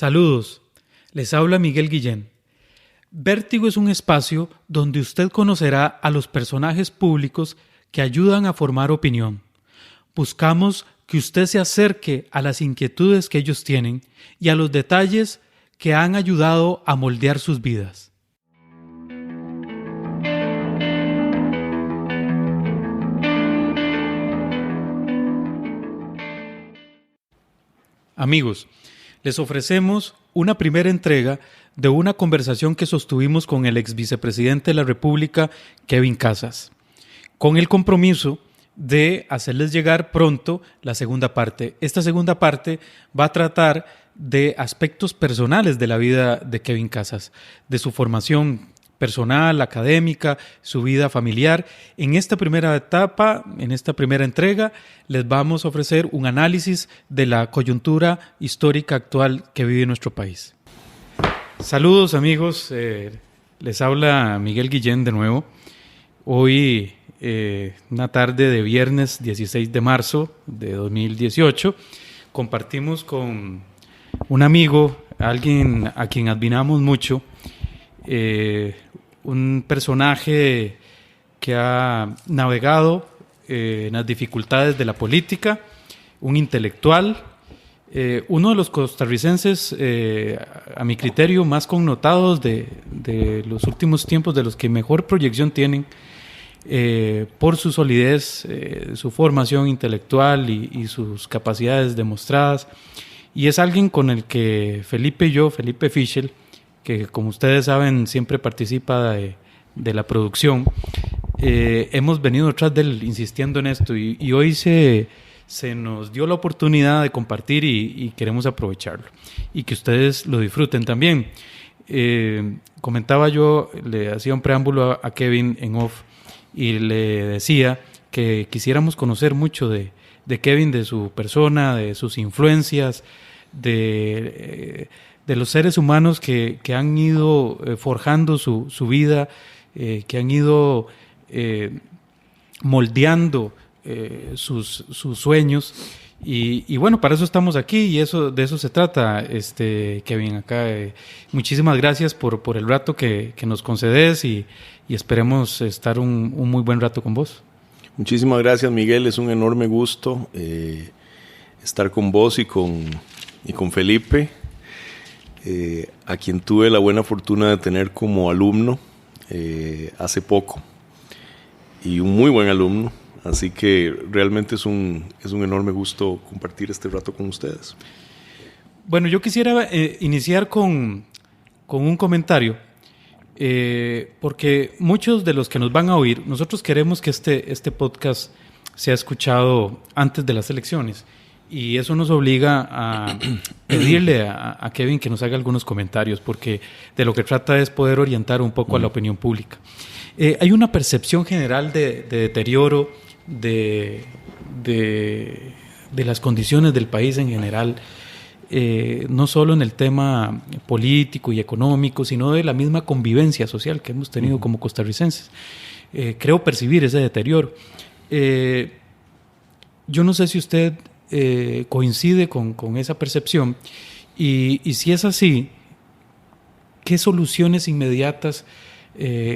Saludos, les habla Miguel Guillén. Vértigo es un espacio donde usted conocerá a los personajes públicos que ayudan a formar opinión. Buscamos que usted se acerque a las inquietudes que ellos tienen y a los detalles que han ayudado a moldear sus vidas. Amigos, les ofrecemos una primera entrega de una conversación que sostuvimos con el ex vicepresidente de la República, Kevin Casas, con el compromiso de hacerles llegar pronto la segunda parte. Esta segunda parte va a tratar de aspectos personales de la vida de Kevin Casas, de su formación personal, académica, su vida familiar. En esta primera etapa, en esta primera entrega, les vamos a ofrecer un análisis de la coyuntura histórica actual que vive nuestro país. Saludos amigos, les habla Miguel Guillén de nuevo. Hoy, una tarde de viernes 16 de marzo de 2018, compartimos con un amigo, alguien a quien admiramos mucho, un personaje que ha navegado en las dificultades de la política, un intelectual, uno de los costarricenses, a mi criterio, más connotados de los últimos tiempos, de los que mejor proyección tienen, por su solidez, su formación intelectual y sus capacidades demostradas. Y es alguien con el que Felipe Fischel, que como ustedes saben siempre participa de la producción, hemos venido detrás de él insistiendo en esto y hoy se nos dio la oportunidad de compartir y queremos aprovecharlo y que ustedes lo disfruten también. Comentaba yo, le hacía un preámbulo a Kevin en off y le decía que quisiéramos conocer mucho de Kevin, de su persona, de sus influencias, de los seres humanos que han ido forjando su vida, que han ido moldeando sus sueños. Y bueno, para eso estamos aquí y de eso se trata, Kevin, acá. Muchísimas gracias por el rato que nos concedes y esperemos estar un muy buen rato con vos. Muchísimas gracias, Miguel. Es un enorme gusto estar con vos y con Felipe, a quien tuve la buena fortuna de tener como alumno hace poco, y un muy buen alumno, así que realmente es un enorme gusto compartir este rato con ustedes. Bueno, yo quisiera iniciar con un comentario, porque muchos de los que nos van a oír, nosotros queremos que este podcast sea escuchado antes de las elecciones. Y eso nos obliga a pedirle a Kevin que nos haga algunos comentarios, porque de lo que trata es poder orientar un poco a la opinión pública. Hay una percepción general de deterioro de las condiciones del país en general, no solo en el tema político y económico, sino de la misma convivencia social que hemos tenido como costarricenses. Creo percibir ese deterioro. Yo no sé si usted coincide con esa percepción y si es así, ¿qué soluciones inmediatas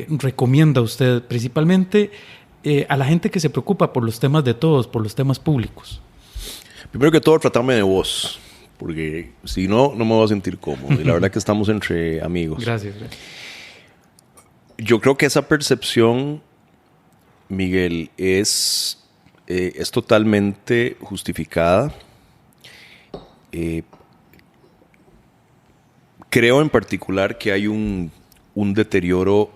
recomienda usted principalmente a la gente que se preocupa por los temas de todos, por los temas públicos? Primero que todo, tratame de vos, porque si no me voy a sentir cómodo y la verdad que estamos entre amigos. Gracias. Yo creo que esa percepción, Miguel, es totalmente justificada. Creo en particular que hay un deterioro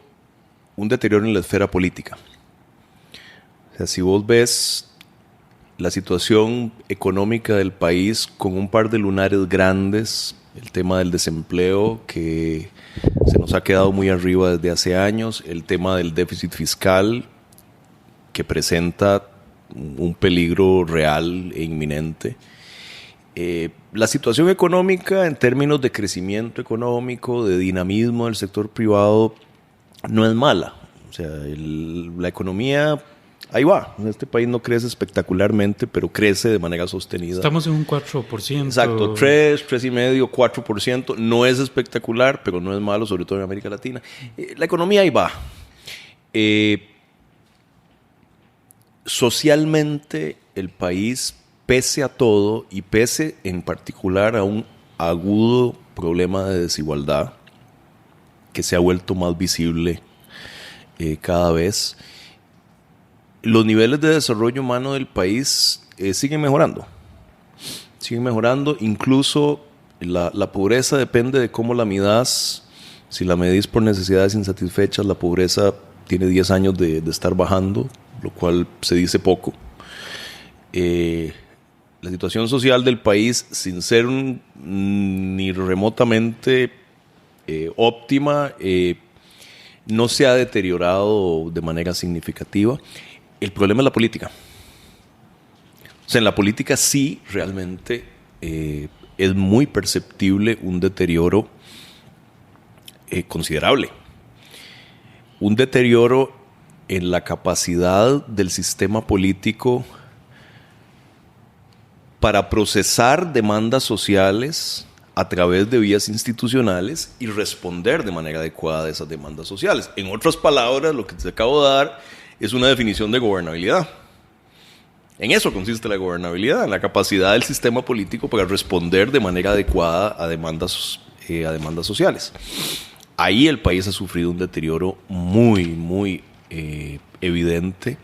en la esfera política. O sea, si vos ves la situación económica del país con un par de lunares grandes, el tema del desempleo que se nos ha quedado muy arriba desde hace años, el tema del déficit fiscal que presenta un peligro real e inminente. La situación económica en términos de crecimiento económico, de dinamismo del sector privado, no es mala. O sea, la economía ahí va. Este país no crece espectacularmente, pero crece de manera sostenida. Estamos en un 4%. Exacto, 3,5%, 4%. No es espectacular, pero no es malo, sobre todo en América Latina. La economía ahí va. Socialmente, el país, pese a todo, y pese en particular a un agudo problema de desigualdad que se ha vuelto más visible cada vez, los niveles de desarrollo humano del país siguen mejorando. Siguen mejorando. Incluso la pobreza depende de cómo la midas. Si la medís por necesidades insatisfechas, la pobreza tiene 10 años de estar bajando, lo cual se dice poco. La situación social del país, sin ser ni remotamente óptima, no se ha deteriorado de manera significativa. El problema es la política. O sea, en la política sí realmente es muy perceptible un deterioro considerable. Un deterioro en la capacidad del sistema político para procesar demandas sociales a través de vías institucionales y responder de manera adecuada a esas demandas sociales. En otras palabras, lo que te acabo de dar es una definición de gobernabilidad. En eso consiste la gobernabilidad, en la capacidad del sistema político para responder de manera adecuada a demandas sociales. Ahí el país ha sufrido un deterioro muy, muy evidente.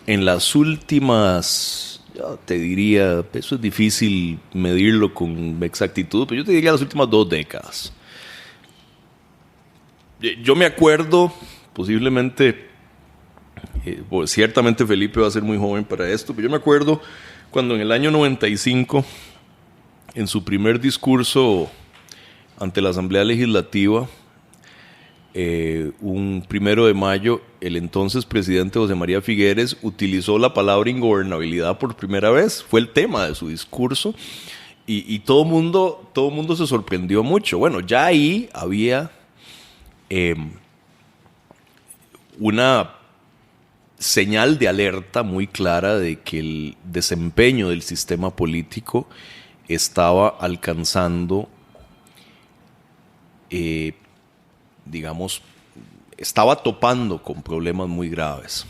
En las últimas, yo te diría, eso es difícil medirlo con exactitud, pero yo te diría las últimas 2 décadas. Yo me acuerdo, posiblemente, ciertamente Felipe va a ser muy joven para esto, pero yo me acuerdo cuando en el año 95, en su primer discurso ante la Asamblea Legislativa, un 1 de mayo, el entonces presidente José María Figueres utilizó la palabra ingobernabilidad por primera vez. Fue el tema de su discurso y todo mundo se sorprendió mucho. Bueno, ya ahí había una señal de alerta muy clara de que el desempeño del sistema político estaba alcanzando digamos, estaba topando con problemas muy graves.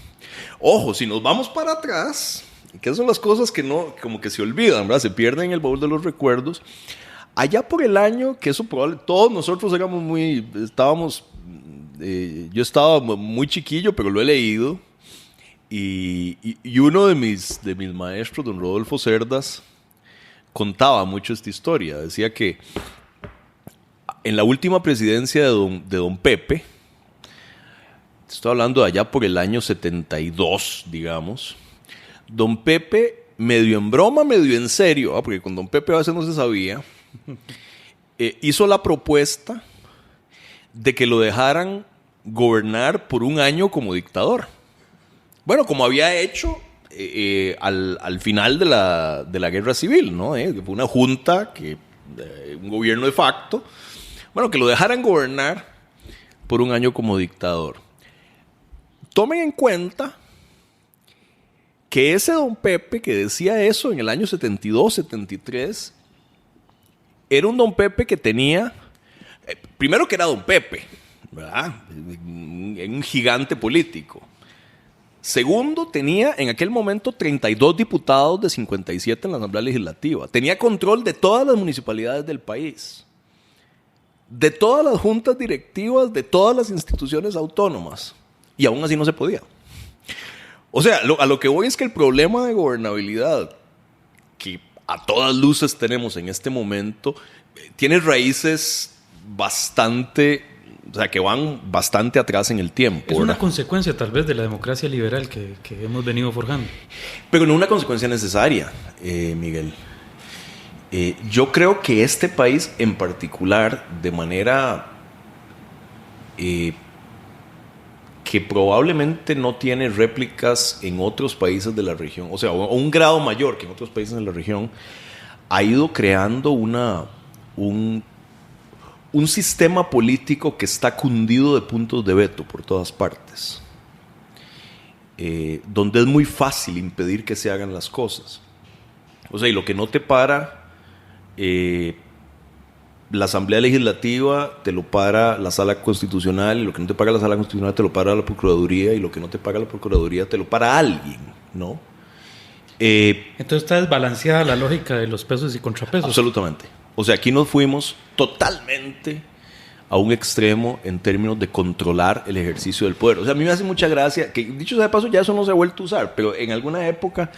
Ojo, si nos vamos para atrás, que son las cosas que no, como que se olvidan, ¿verdad? Se pierden en el baúl de los recuerdos. Allá por el año, que eso probablemente, todos nosotros éramos yo estaba muy chiquillo, pero lo he leído, y uno de mis maestros, don Rodolfo Cerdas, contaba mucho esta historia. Decía que en la última presidencia de don Pepe, estoy hablando de allá por el año 72, digamos, don Pepe, medio en broma, medio en serio, porque con don Pepe a veces no se sabía, hizo la propuesta de que lo dejaran gobernar por un año como dictador. Bueno, como había hecho al final de la guerra civil, ¿no? Fue una junta, un gobierno de facto. Bueno, que lo dejaran gobernar por un año como dictador. Tomen en cuenta que ese don Pepe que decía eso en el año 72, 73, era un don Pepe que tenía, primero que era don Pepe, ¿verdad? Un gigante político. Segundo, tenía en aquel momento 32 diputados de 57 en la Asamblea Legislativa. Tenía control de todas las municipalidades del país, de todas las juntas directivas, de todas las instituciones autónomas. Y aún así no se podía. O sea, a lo que voy es que el problema de gobernabilidad que a todas luces tenemos en este momento tiene raíces que van bastante atrás en el tiempo. Es una consecuencia tal vez de la democracia liberal que hemos venido forjando. Pero no una consecuencia necesaria, Miguel. Yo creo que este país en particular, de manera que probablemente no tiene réplicas en otros países de la región, o sea, o un grado mayor que en otros países de la región, ha ido creando un sistema político que está cundido de puntos de veto por todas partes. donde es muy fácil impedir que se hagan las cosas. O sea, y lo que no te para la Asamblea Legislativa, te lo para la Sala Constitucional, y lo que no te paga la Sala Constitucional te lo para la Procuraduría, y lo que no te paga la Procuraduría te lo para alguien, ¿no? Entonces está desbalanceada la lógica de los pesos y contrapesos. Absolutamente. O sea, aquí nos fuimos totalmente a un extremo en términos de controlar el ejercicio del poder. O sea, a mí me hace mucha gracia, que dicho sea de paso, ya eso no se ha vuelto a usar, pero en alguna época,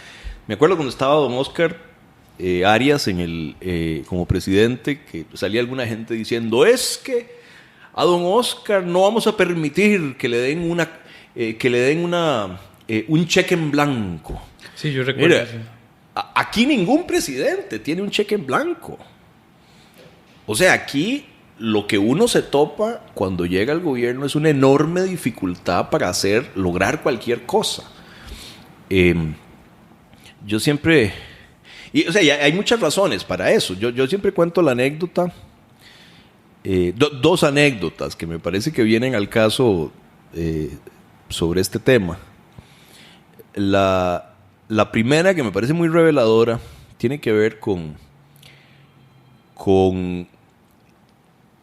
me acuerdo cuando estaba don Oscar Arias como presidente, que salía alguna gente diciendo, es que a don Oscar no vamos a permitir que le den un cheque en blanco. Sí, yo recuerdo. Mira, sí. Aquí ningún presidente tiene un cheque en blanco. O sea, aquí lo que uno se topa cuando llega al gobierno es una enorme dificultad para lograr cualquier cosa. Yo siempre... o sea, hay muchas razones para eso. Yo siempre cuento la anécdota, dos anécdotas que me parece que vienen al caso sobre este tema. La primera, que me parece muy reveladora, tiene que ver con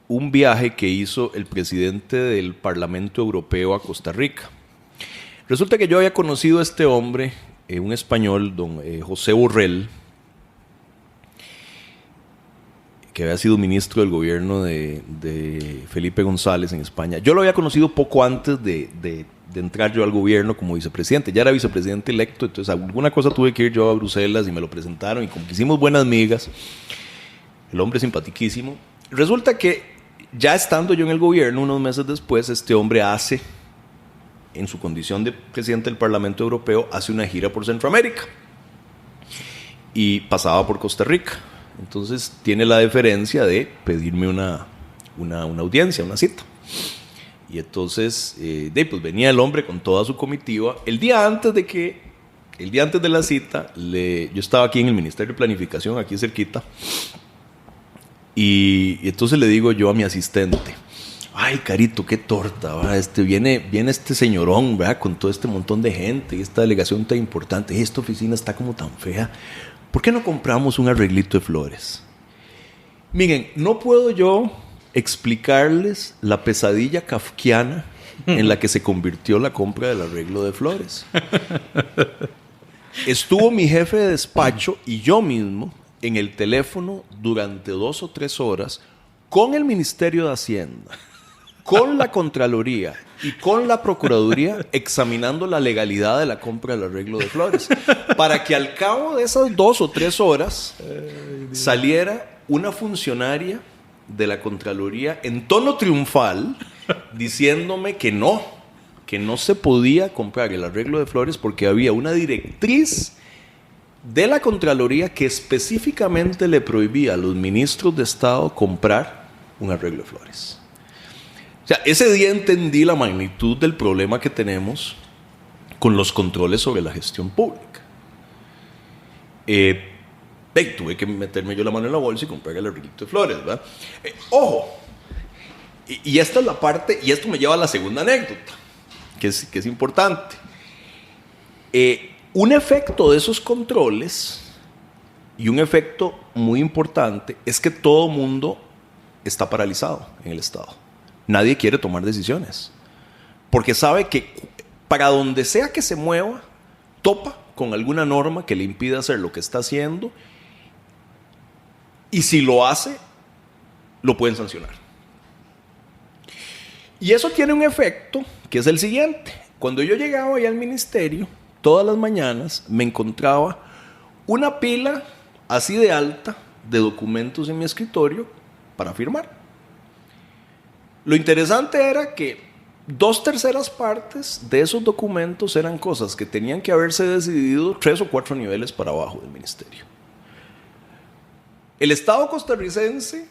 un viaje que hizo el presidente del Parlamento Europeo a Costa Rica. Resulta que yo había conocido a este hombre, un español, don José Borrell, que había sido ministro del gobierno de Felipe González en España. Yo lo había conocido poco antes de entrar yo al gobierno como vicepresidente. Ya era vicepresidente electo, entonces alguna cosa tuve que ir yo a Bruselas y me lo presentaron, y como que hicimos buenas migas. El hombre simpatiquísimo. Resulta que ya estando yo en el gobierno, unos meses después, este hombre en su condición de presidente del Parlamento Europeo, hace una gira por Centroamérica y pasaba por Costa Rica. Entonces tiene la deferencia de pedirme una audiencia, una cita. Y entonces pues venía el hombre con toda su comitiva. El día antes de la cita, yo estaba aquí en el Ministerio de Planificación, aquí cerquita, y entonces le digo yo a mi asistente, ay, Carito, qué torta, ¿verdad? Viene este señorón, ¿verdad? Con todo este montón de gente y esta delegación tan importante, esta oficina está como tan fea, ¿por qué no compramos un arreglito de flores? Miren, no puedo yo explicarles la pesadilla kafkiana en la que se convirtió la compra del arreglo de flores. Estuvo mi jefe de despacho y yo mismo en el teléfono durante 2 o 3 horas con el Ministerio de Hacienda, con la Contraloría y con la Procuraduría, examinando la legalidad de la compra del arreglo de flores, para que al cabo de esas 2 o 3 horas saliera una funcionaria de la Contraloría en tono triunfal diciéndome que no se podía comprar el arreglo de flores porque había una directriz de la Contraloría que específicamente le prohibía a los ministros de Estado comprar un arreglo de flores. O sea, ese día entendí la magnitud del problema que tenemos con los controles sobre la gestión pública. Tuve que meterme yo la mano en la bolsa y comprar el arreglito de flores, ¿verdad? Ojo, y esta es la parte, y esto me lleva a la segunda anécdota, que es importante. Un efecto de esos controles, y un efecto muy importante, es que todo mundo está paralizado en el Estado. Nadie quiere tomar decisiones, porque sabe que para donde sea que se mueva, topa con alguna norma que le impida hacer lo que está haciendo, y si lo hace, lo pueden sancionar. Y eso tiene un efecto que es el siguiente. Cuando yo llegaba ahí al ministerio, todas las mañanas me encontraba una pila así de alta de documentos en mi escritorio para firmar. Lo interesante era que 2/3 partes de esos documentos eran cosas que tenían que haberse decidido 3 o 4 niveles para abajo del ministerio. El Estado costarricense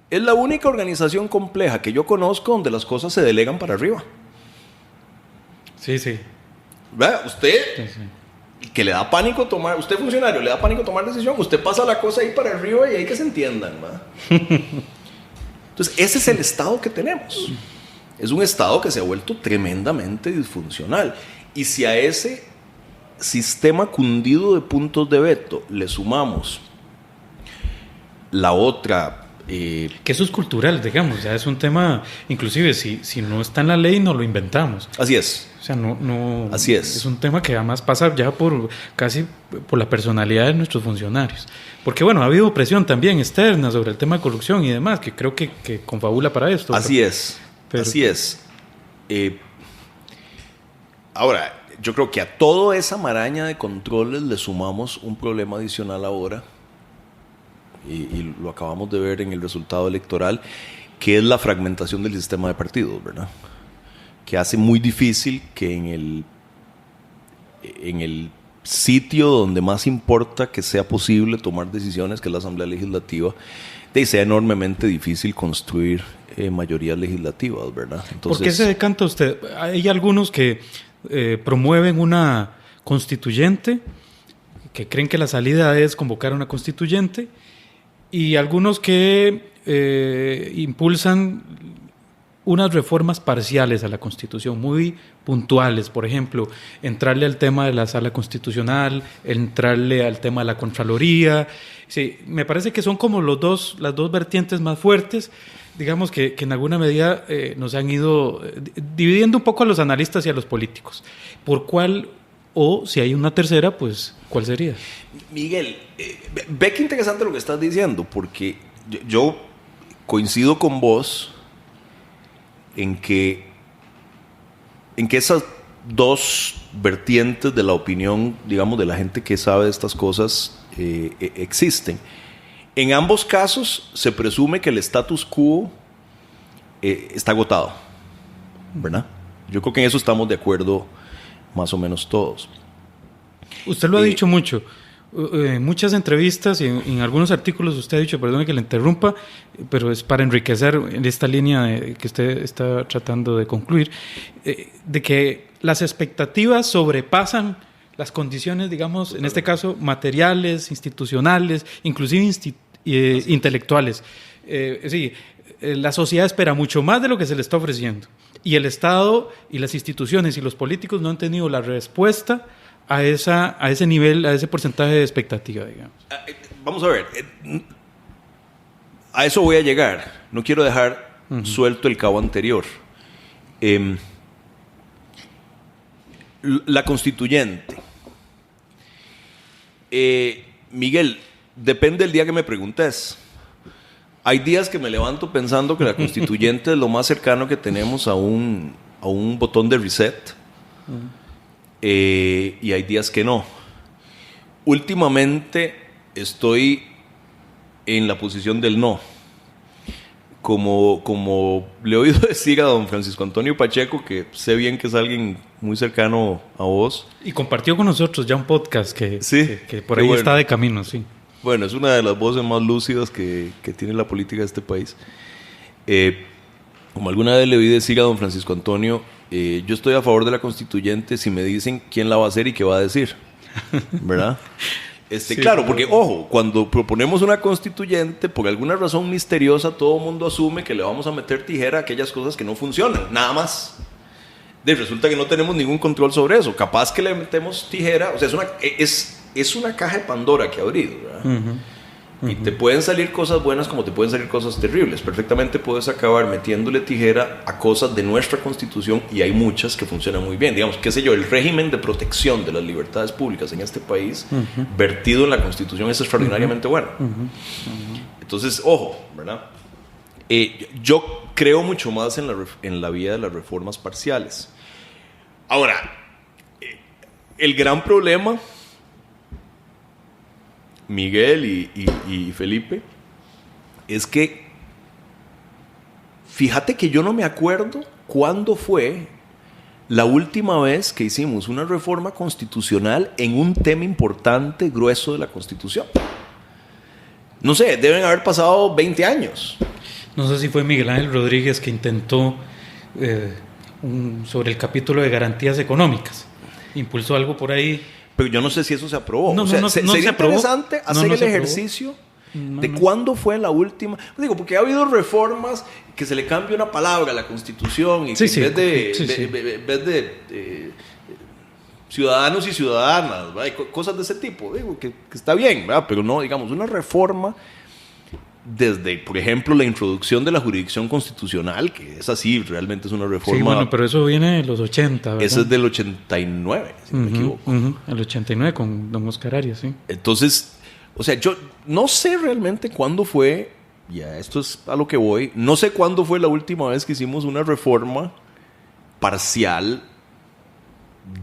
es la única organización compleja que yo conozco donde las cosas se delegan para arriba. Sí, sí. ¿Verdad? Usted, sí. Que le da pánico tomar, usted funcionario, le da pánico tomar decisión, usted pasa la cosa ahí para arriba y hay que se entiendan, ¿verdad? Entonces, ese es el Estado que tenemos. Es un Estado que se ha vuelto tremendamente disfuncional. Y si a ese sistema cundido de puntos de veto le sumamos la otra... que eso es cultural, digamos, ya es un tema, inclusive si no está en la ley, no lo inventamos. Así es. O sea, no, así es. Es un tema que además pasa ya casi por la personalidad de nuestros funcionarios. Porque bueno, ha habido presión también externa sobre el tema de corrupción y demás, que creo que confabula para esto. Así es. Ahora, yo creo que a toda esa maraña de controles le sumamos un problema adicional ahora, y lo acabamos de ver en el resultado electoral, que es la fragmentación del sistema de partidos, ¿verdad? Que hace muy difícil que en el sitio donde más importa que sea posible tomar decisiones, que es la Asamblea Legislativa, sea enormemente difícil construir mayorías legislativas, ¿verdad? Entonces, ¿por qué se decanta usted? Hay algunos que promueven una constituyente, que creen que la salida es convocar una constituyente, y algunos que impulsan unas reformas parciales a la Constitución, muy puntuales, por ejemplo, entrarle al tema de la Sala Constitucional, entrarle al tema de la Contraloría. Sí, me parece que son como las dos vertientes más fuertes, digamos que en alguna medida nos han ido dividiendo un poco a los analistas y a los políticos. ¿Por cuál, o si hay una tercera, pues cuál sería? Miguel, ve qué interesante lo que estás diciendo, porque yo coincido con vos en que esas dos vertientes de la opinión, digamos, de la gente que sabe de estas cosas existen. En ambos casos se presume que el status quo está agotado, ¿verdad? Yo creo que en eso estamos de acuerdo más o menos todos. Usted lo ha dicho mucho. En muchas entrevistas y en algunos artículos usted ha dicho, perdone que le interrumpa, pero es para enriquecer en esta línea que usted está tratando de concluir, de que las expectativas sobrepasan las condiciones, digamos, en este caso materiales, institucionales, inclusive intelectuales. La sociedad espera mucho más de lo que se le está ofreciendo, y el Estado y las instituciones y los políticos no han tenido la respuesta a ese nivel, a ese porcentaje de expectativa, digamos. Vamos a ver, a eso voy a llegar. No quiero dejar suelto el cabo anterior. La constituyente. Miguel, depende del día que me preguntes. Hay días que me levanto pensando que la constituyente es lo más cercano que tenemos a un botón de reset. Y hay días que no. Últimamente estoy en la posición del no. Como le he oído decir a don Francisco Antonio Pacheco, que sé bien que es alguien muy cercano a vos. Y compartió con nosotros ya un podcast que por ahí está de camino, sí. Bueno, es una de las voces más lúcidas que tiene la política de este país. Como alguna vez le oí decir a don Francisco Antonio, yo estoy a favor de la constituyente si me dicen quién la va a hacer y qué va a decir, ¿verdad? Sí, claro, porque ojo, cuando proponemos una constituyente, por alguna razón misteriosa, todo el mundo asume que le vamos a meter tijera a aquellas cosas que no funcionan, nada más. Resulta que no tenemos ningún control sobre eso. Capaz que le metemos tijera, o sea, es una caja de Pandora que ha abrir, ¿verdad? Y te pueden salir cosas buenas como te pueden salir cosas terribles. Perfectamente puedes acabar metiéndole tijera a cosas de nuestra Constitución, y hay muchas que funcionan muy bien. Digamos, qué sé yo, el régimen de protección de las libertades públicas en este país, vertido en la Constitución, es extraordinariamente bueno. Entonces, ojo, ¿verdad? Yo creo mucho más en la vía de las reformas parciales. Ahora, el gran problema, Miguel y Felipe, es que fíjate que yo no me acuerdo cuándo fue la última vez que hicimos una reforma constitucional en un tema importante, grueso de la Constitución. No sé, deben haber pasado 20 años. No sé si fue Miguel Ángel Rodríguez que intentó sobre el capítulo de garantías económicas. Impulsó algo por ahí. Pero yo no sé si eso se aprobó. No, sería se aprobó. Interesante hacer el ejercicio de cuándo fue la última. Digo, porque ha habido reformas que se le cambia una palabra a la Constitución y que en vez de ciudadanos y ciudadanas, ¿verdad? Y cosas de ese tipo, digo, que está bien, ¿verdad? Pero no, digamos, una reforma desde, por ejemplo, la introducción de la jurisdicción constitucional, que es así, realmente es una reforma. Sí, bueno, pero eso viene de los 80, ¿verdad? Eso es del 89, si no me equivoco. El 89 con don Oscar Arias, sí. Entonces, o sea, yo no sé realmente cuándo fue, ya esto es a lo que voy, no sé cuándo fue la última vez que hicimos una reforma parcial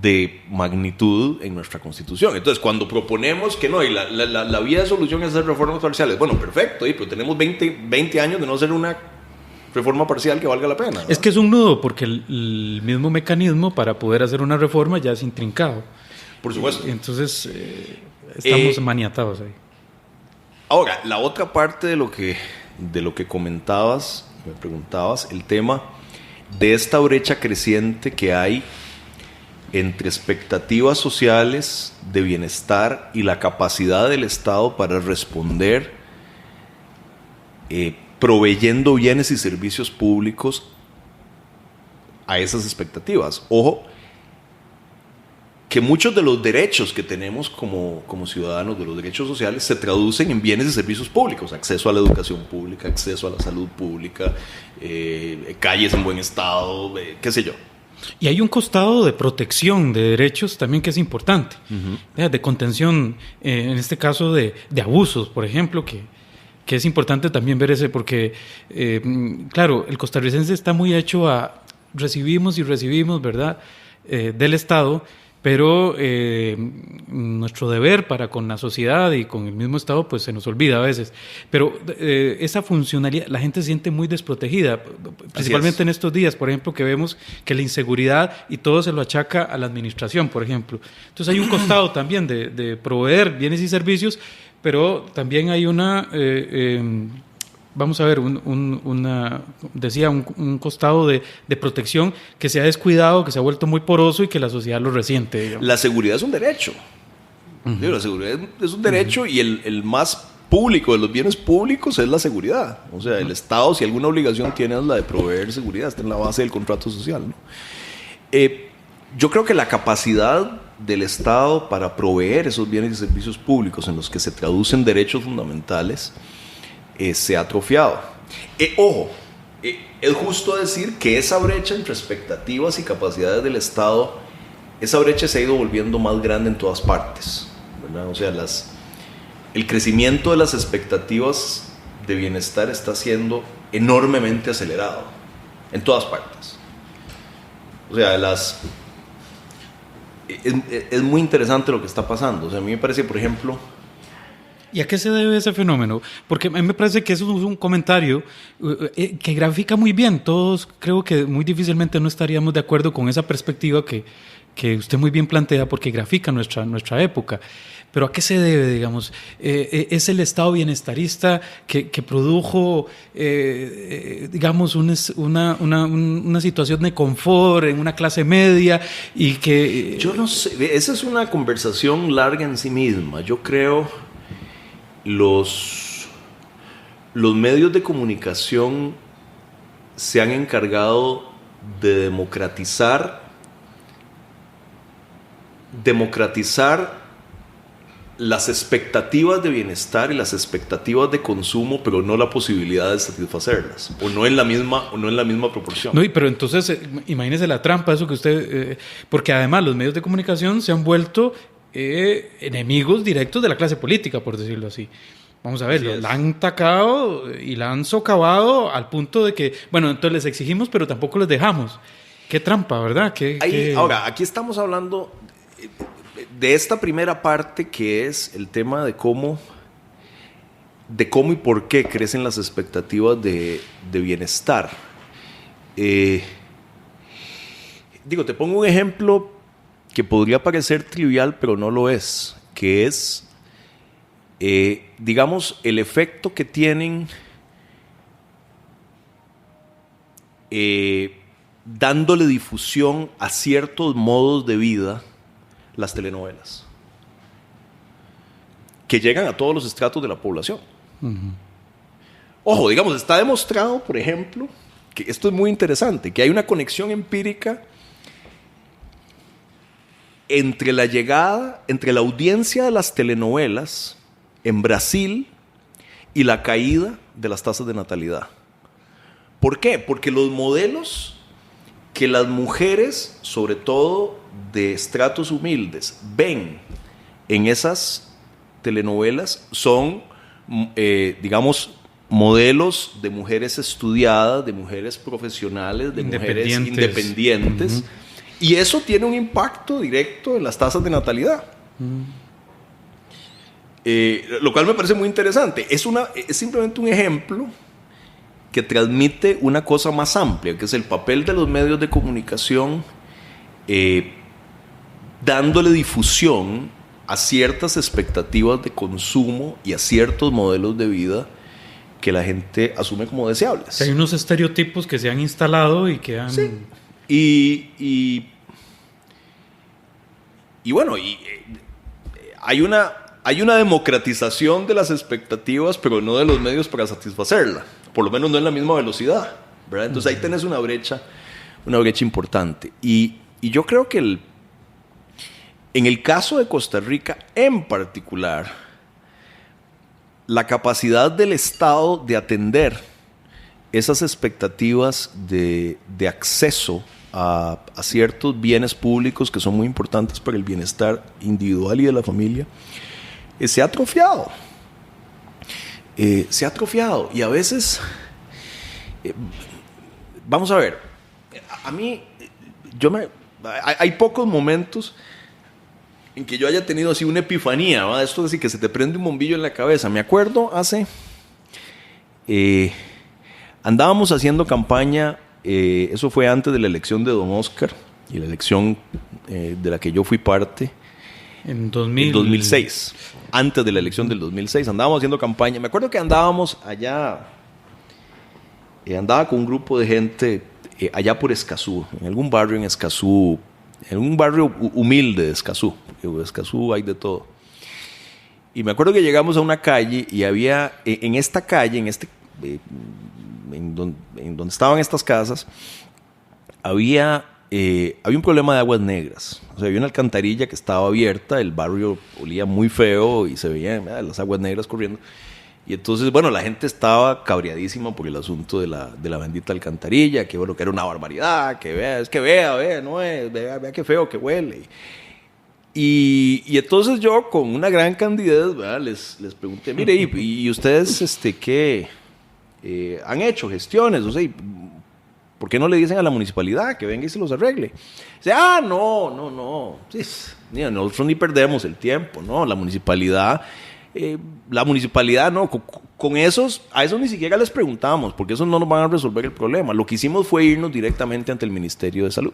de magnitud en nuestra Constitución. Entonces, cuando proponemos que no, y la vía de solución es hacer reformas parciales, bueno, perfecto, pero tenemos 20 años de no hacer una reforma parcial que valga la pena, ¿verdad? Es que es un nudo, porque el mismo mecanismo para poder hacer una reforma ya es intrincado. Por supuesto. Entonces, estamos maniatados ahí. Ahora, la otra parte de lo que comentabas, me preguntabas, el tema de esta brecha creciente que hay entre expectativas sociales de bienestar y la capacidad del Estado para responder proveyendo bienes y servicios públicos a esas expectativas. Ojo, que muchos de los derechos que tenemos como ciudadanos, de los derechos sociales, se traducen en bienes y servicios públicos: acceso a la educación pública, acceso a la salud pública, calles en buen estado, qué sé yo. Y hay un costado de protección de derechos también que es importante, de contención, en este caso de abusos, por ejemplo, que es importante también ver ese, porque, claro, el costarricense está muy hecho a recibimos, ¿verdad?, del Estado, pero nuestro deber para con la sociedad y con el mismo Estado pues se nos olvida a veces, pero esa funcionalidad la gente se siente muy desprotegida, principalmente en estos días, por ejemplo, que vemos que la inseguridad y todo se lo achaca a la administración, por ejemplo. Entonces hay un costado también de proveer bienes y servicios, pero también hay una vamos a ver, un costado de protección que se ha descuidado, que se ha vuelto muy poroso y que la sociedad lo resiente, digamos. La seguridad es un derecho. La seguridad es un derecho, y el más público de los bienes públicos es la seguridad. O sea, el Estado, si alguna obligación tiene, es la de proveer seguridad. Está en la base del contrato social, ¿no? Yo creo que la capacidad del Estado para proveer esos bienes y servicios públicos en los que se traducen derechos fundamentales se ha atrofiado. Ojo, es justo decir que esa brecha entre expectativas y capacidades del Estado, esa brecha se ha ido volviendo más grande en todas partes, ¿verdad? O sea, el crecimiento de las expectativas de bienestar está siendo enormemente acelerado en todas partes. O sea, es muy interesante lo que está pasando. O sea, a mí me parece, por ejemplo... ¿Y a qué se debe ese fenómeno? Porque a mí me parece que eso es un comentario que grafica muy bien. Todos creo que muy difícilmente no estaríamos de acuerdo con esa perspectiva que usted muy bien plantea, porque grafica nuestra época. Pero ¿a qué se debe, digamos? ¿Es el Estado bienestarista que produjo, digamos, una situación de confort en una clase media y que... Yo no sé, esa es una conversación larga en sí misma. Yo creo... Los medios de comunicación se han encargado de democratizar las expectativas de bienestar y las expectativas de consumo, pero no la posibilidad de satisfacerlas, o no en la misma proporción. No, pero entonces imagínese la trampa, eso que usted, porque además los medios de comunicación se han vuelto enemigos directos de la clase política, por decirlo así. Vamos a ver, la han tacado y la han socavado al punto de que, bueno, entonces les exigimos, pero tampoco les dejamos. Qué trampa, ¿verdad? Ahora, aquí estamos hablando de esta primera parte, que es el tema de cómo y por qué crecen las expectativas de bienestar. Te pongo un ejemplo que podría parecer trivial, pero no lo es, que es, digamos, el efecto que tienen dándole difusión a ciertos modos de vida las telenovelas, que llegan a todos los estratos de la población. Ojo, digamos, está demostrado, por ejemplo, que esto es muy interesante, que hay una conexión empírica entre la audiencia de las telenovelas en Brasil y la caída de las tasas de natalidad. ¿Por qué? Porque los modelos que las mujeres, sobre todo de estratos humildes, ven en esas telenovelas son, digamos, modelos de mujeres estudiadas, de mujeres profesionales, de mujeres independientes. Y eso tiene un impacto directo en las tasas de natalidad. Lo cual me parece muy interesante. Es simplemente un ejemplo que transmite una cosa más amplia, que es el papel de los medios de comunicación dándole difusión a ciertas expectativas de consumo y a ciertos modelos de vida que la gente asume como deseables. O sea, hay unos estereotipos que se han instalado y que han... Sí. Y bueno, hay una democratización de las expectativas, pero no de los medios para satisfacerla. Por lo menos no en la misma velocidad, ¿verdad? Entonces ahí tenés una brecha importante. Y yo creo que en el caso de Costa Rica en particular, la capacidad del Estado de atender esas expectativas de acceso a ciertos bienes públicos que son muy importantes para el bienestar individual y de la familia, se ha atrofiado. Se ha atrofiado. Y a veces, vamos a ver, a mí, hay pocos momentos en que yo haya tenido así una epifanía, ¿va? Esto es así que se te prende un bombillo en la cabeza. Me acuerdo andábamos haciendo campaña, eso fue antes de la elección de don Oscar y la elección de la que yo fui parte en 2006. Antes de la elección del 2006 andábamos haciendo campaña. Me acuerdo que andábamos allá, andaba con un grupo de gente allá por Escazú, en algún barrio en Escazú, en un barrio humilde de Escazú. En Escazú hay de todo. Y me acuerdo que llegamos a una calle y había, en esta calle, en donde estaban estas casas, había un problema de aguas negras. O sea, había una alcantarilla que estaba abierta, el barrio olía muy feo y se veían las aguas negras corriendo. Y entonces, bueno, la gente estaba cabreadísima por el asunto de la bendita alcantarilla, que bueno, que era una barbaridad, que vea qué feo que huele. Y entonces yo, con una gran candidez, ¿verdad? Les pregunté, mire, ¿y ustedes qué han hecho gestiones? O sea, ¿por qué no le dicen a la municipalidad que venga y se los arregle? Dice, no. Sí, nosotros ni perdemos el tiempo, ¿no? La municipalidad no, a esos ni siquiera les preguntamos, porque esos no nos van a resolver el problema. Lo que hicimos fue irnos directamente ante el Ministerio de Salud.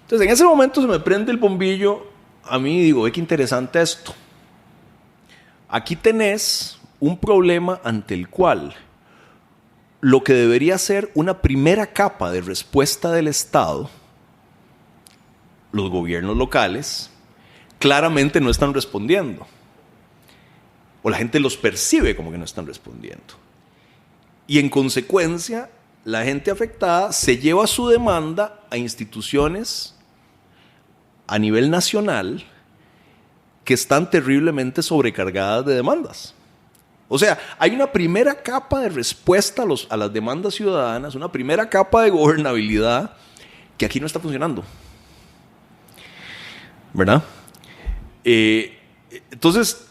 Entonces, en ese momento se me prende el bombillo a mí y digo, qué interesante esto. Aquí tenés un problema ante el cual lo que debería ser una primera capa de respuesta del Estado, los gobiernos locales, claramente no están respondiendo. O la gente los percibe como que no están respondiendo. Y en consecuencia, la gente afectada se lleva su demanda a instituciones a nivel nacional que están terriblemente sobrecargadas de demandas. O sea, hay una primera capa de respuesta a las demandas ciudadanas, una primera capa de gobernabilidad que aquí no está funcionando. ¿Verdad? Entonces...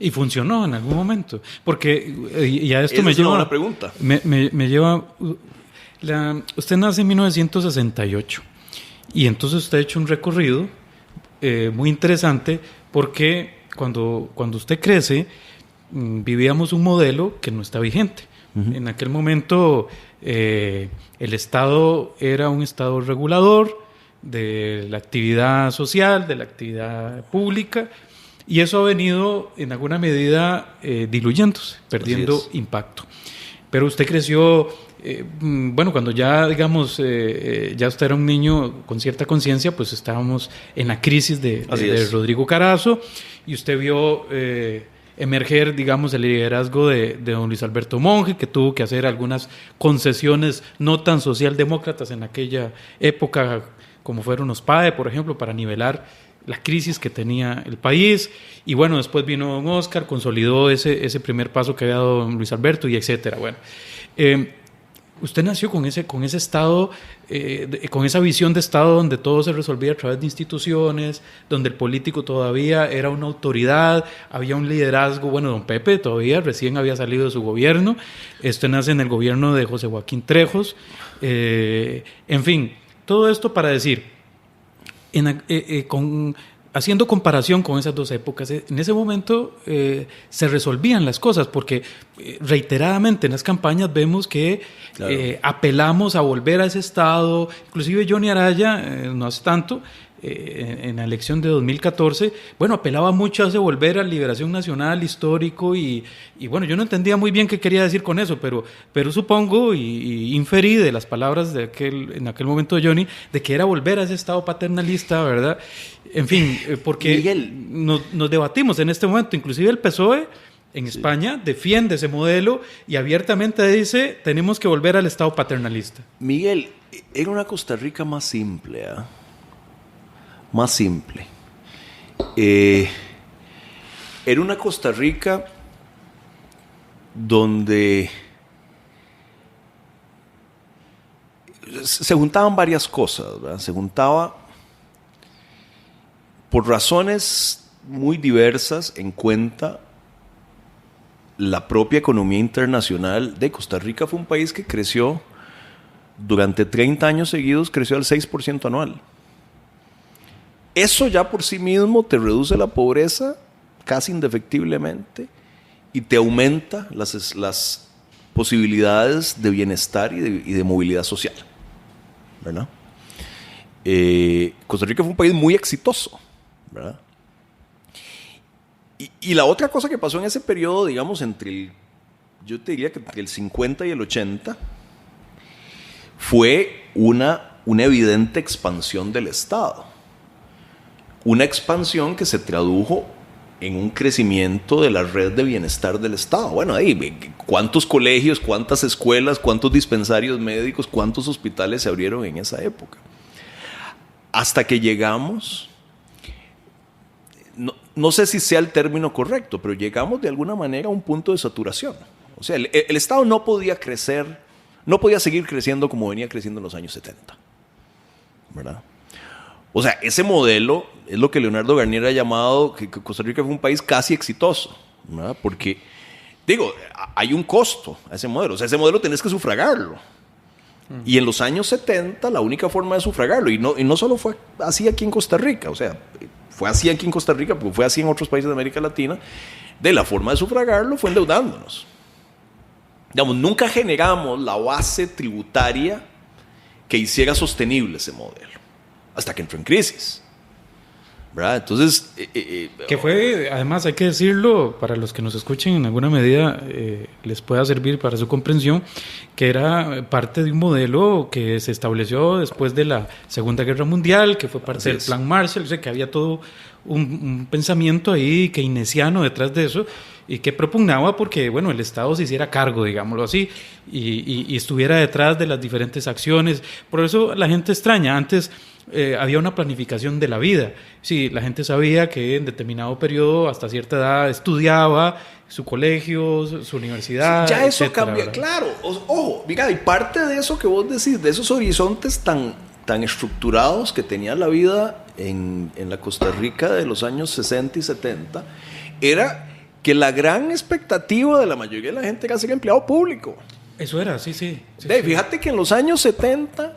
Y funcionó en algún momento. Porque ya esto me lleva lleva... una pregunta. Me lleva... Usted nace en 1968. Y entonces usted ha hecho un recorrido muy interesante porque cuando usted crece, vivíamos un modelo que no está vigente. Uh-huh. En aquel momento el Estado era un Estado regulador de la actividad social, de la actividad pública, y eso ha venido en alguna medida diluyéndose, perdiendo impacto. Pero usted creció, cuando ya, digamos, ya usted era un niño con cierta conciencia, pues estábamos en la crisis de Rodrigo Carazo, y usted vio emerger, digamos, el liderazgo de don Luis Alberto Monge, que tuvo que hacer algunas concesiones no tan socialdemócratas en aquella época como fueron los PAE, por ejemplo, para nivelar la crisis que tenía el país. Y bueno, después vino don Oscar, consolidó ese primer paso que había dado don Luis Alberto, y etcétera. Bueno, usted nació con ese estado, con esa visión de estado donde todo se resolvía a través de instituciones, donde el político todavía era una autoridad, había un liderazgo. Bueno, don Pepe todavía recién había salido de su gobierno. Usted nace en el gobierno de José Joaquín Trejos. En fin, todo esto para decir, haciendo comparación con esas dos épocas, en ese momento se resolvían las cosas, porque reiteradamente en las campañas vemos que claro, apelamos a volver a ese estado. Inclusive Johnny Araya, no hace tanto, en la elección de 2014, bueno, apelaba mucho a ese volver a liberación nacional, histórico, y bueno, yo no entendía muy bien qué quería decir con eso, pero supongo y inferí de las palabras en aquel momento de Johnny, de que era volver a ese estado paternalista, ¿verdad? En fin, porque Miguel, nos debatimos en este momento, inclusive el PSOE en España defiende ese modelo y abiertamente dice, tenemos que volver al estado paternalista. Miguel, era una Costa Rica más simple, ¿eh? Más simple. Era una Costa Rica donde se juntaban varias cosas, ¿verdad? Se juntaba por razones muy diversas en cuenta la propia economía internacional de Costa Rica. Fue un país que creció durante 30 años seguidos, creció al 6% anual. Eso ya por sí mismo te reduce la pobreza casi indefectiblemente y te aumenta las posibilidades de bienestar y de movilidad social, ¿verdad? Costa Rica fue un país muy exitoso, ¿verdad? Y la otra cosa que pasó en ese periodo, digamos, yo te diría que entre el 50 y el 80, fue una evidente expansión del Estado. Una expansión que se tradujo en un crecimiento de la red de bienestar del Estado. Bueno, ¿cuántos colegios, cuántas escuelas, cuántos dispensarios médicos, cuántos hospitales se abrieron en esa época? Hasta que llegamos, no sé si sea el término correcto, pero llegamos de alguna manera a un punto de saturación. O sea, el Estado no podía crecer, no podía seguir creciendo como venía creciendo en los años 70, ¿verdad? O sea, ese modelo es lo que Leonardo Garnier ha llamado que Costa Rica fue un país casi exitoso, ¿verdad? Porque, hay un costo a ese modelo. O sea, ese modelo tenés que sufragarlo. Y en los años 70, la única forma de sufragarlo, y no solo fue así aquí en Costa Rica, o sea, fue así aquí en Costa Rica, porque fue así en otros países de América Latina, la forma de sufragarlo fue endeudándonos. Digamos, nunca generamos la base tributaria que hiciera sostenible ese modelo, hasta que entró en crisis, ¿verdad? Entonces... que fue, además hay que decirlo, para los que nos escuchen en alguna medida les pueda servir para su comprensión, que era parte de un modelo que se estableció después de la Segunda Guerra Mundial, que fue parte del Plan Marshall, o sea, que había todo un pensamiento ahí keynesiano detrás de eso, y que propugnaba porque, bueno, el Estado se hiciera cargo, digámoslo así, y estuviera detrás de las diferentes acciones. Por eso la gente extraña, antes había una planificación de la vida. Sí, la gente sabía que en determinado periodo, hasta cierta edad, estudiaba su colegio, su universidad. Sí, ya eso etcétera, cambia, ¿verdad? claro. Ojo, mira, y parte de eso que vos decís, de esos horizontes tan estructurados que tenía la vida en la Costa Rica de los años 60 y 70, era que la gran expectativa de la mayoría de la gente era ser empleado público. Eso era, sí. Fíjate que en los años 70,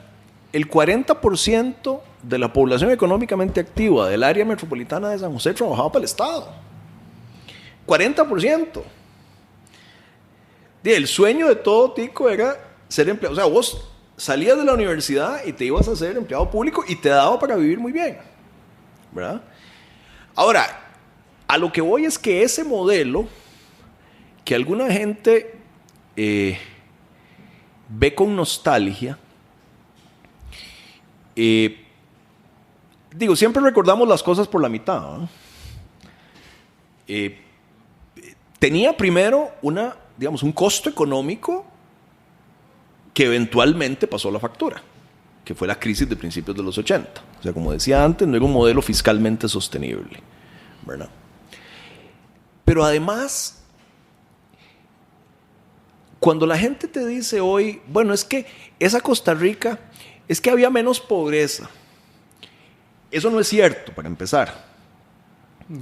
el 40% de la población económicamente activa del área metropolitana de San José trabajaba para el Estado. 40%. El sueño de todo tico era ser empleado. O sea, vos salías de la universidad y te ibas a ser empleado público y te daba para vivir muy bien, ¿verdad? Ahora, a lo que voy es que ese modelo que alguna gente ve con nostalgia, siempre recordamos las cosas por la mitad, ¿no? Tenía primero un costo económico que eventualmente pasó la factura, que fue la crisis de principios de los 80. O sea, como decía antes, no era un modelo fiscalmente sostenible, ¿verdad? Pero además, cuando la gente te dice hoy, bueno, es que esa Costa Rica, es que había menos pobreza. Eso no es cierto, para empezar.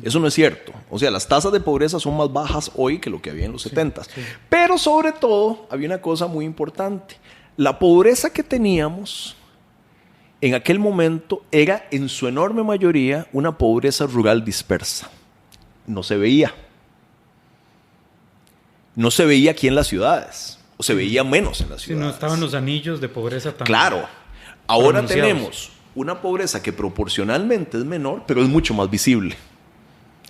Eso no es cierto. O sea, las tasas de pobreza son más bajas hoy que lo que había en los 70s. Sí. Pero sobre todo, había una cosa muy importante. La pobreza que teníamos en aquel momento era, en su enorme mayoría, una pobreza rural dispersa. No se veía. No se veía aquí en las ciudades. O se veía menos en las ciudades. Sí, no estaban los anillos de pobreza tan... Claro. Ahora tenemos una pobreza que proporcionalmente es menor, pero es mucho más visible.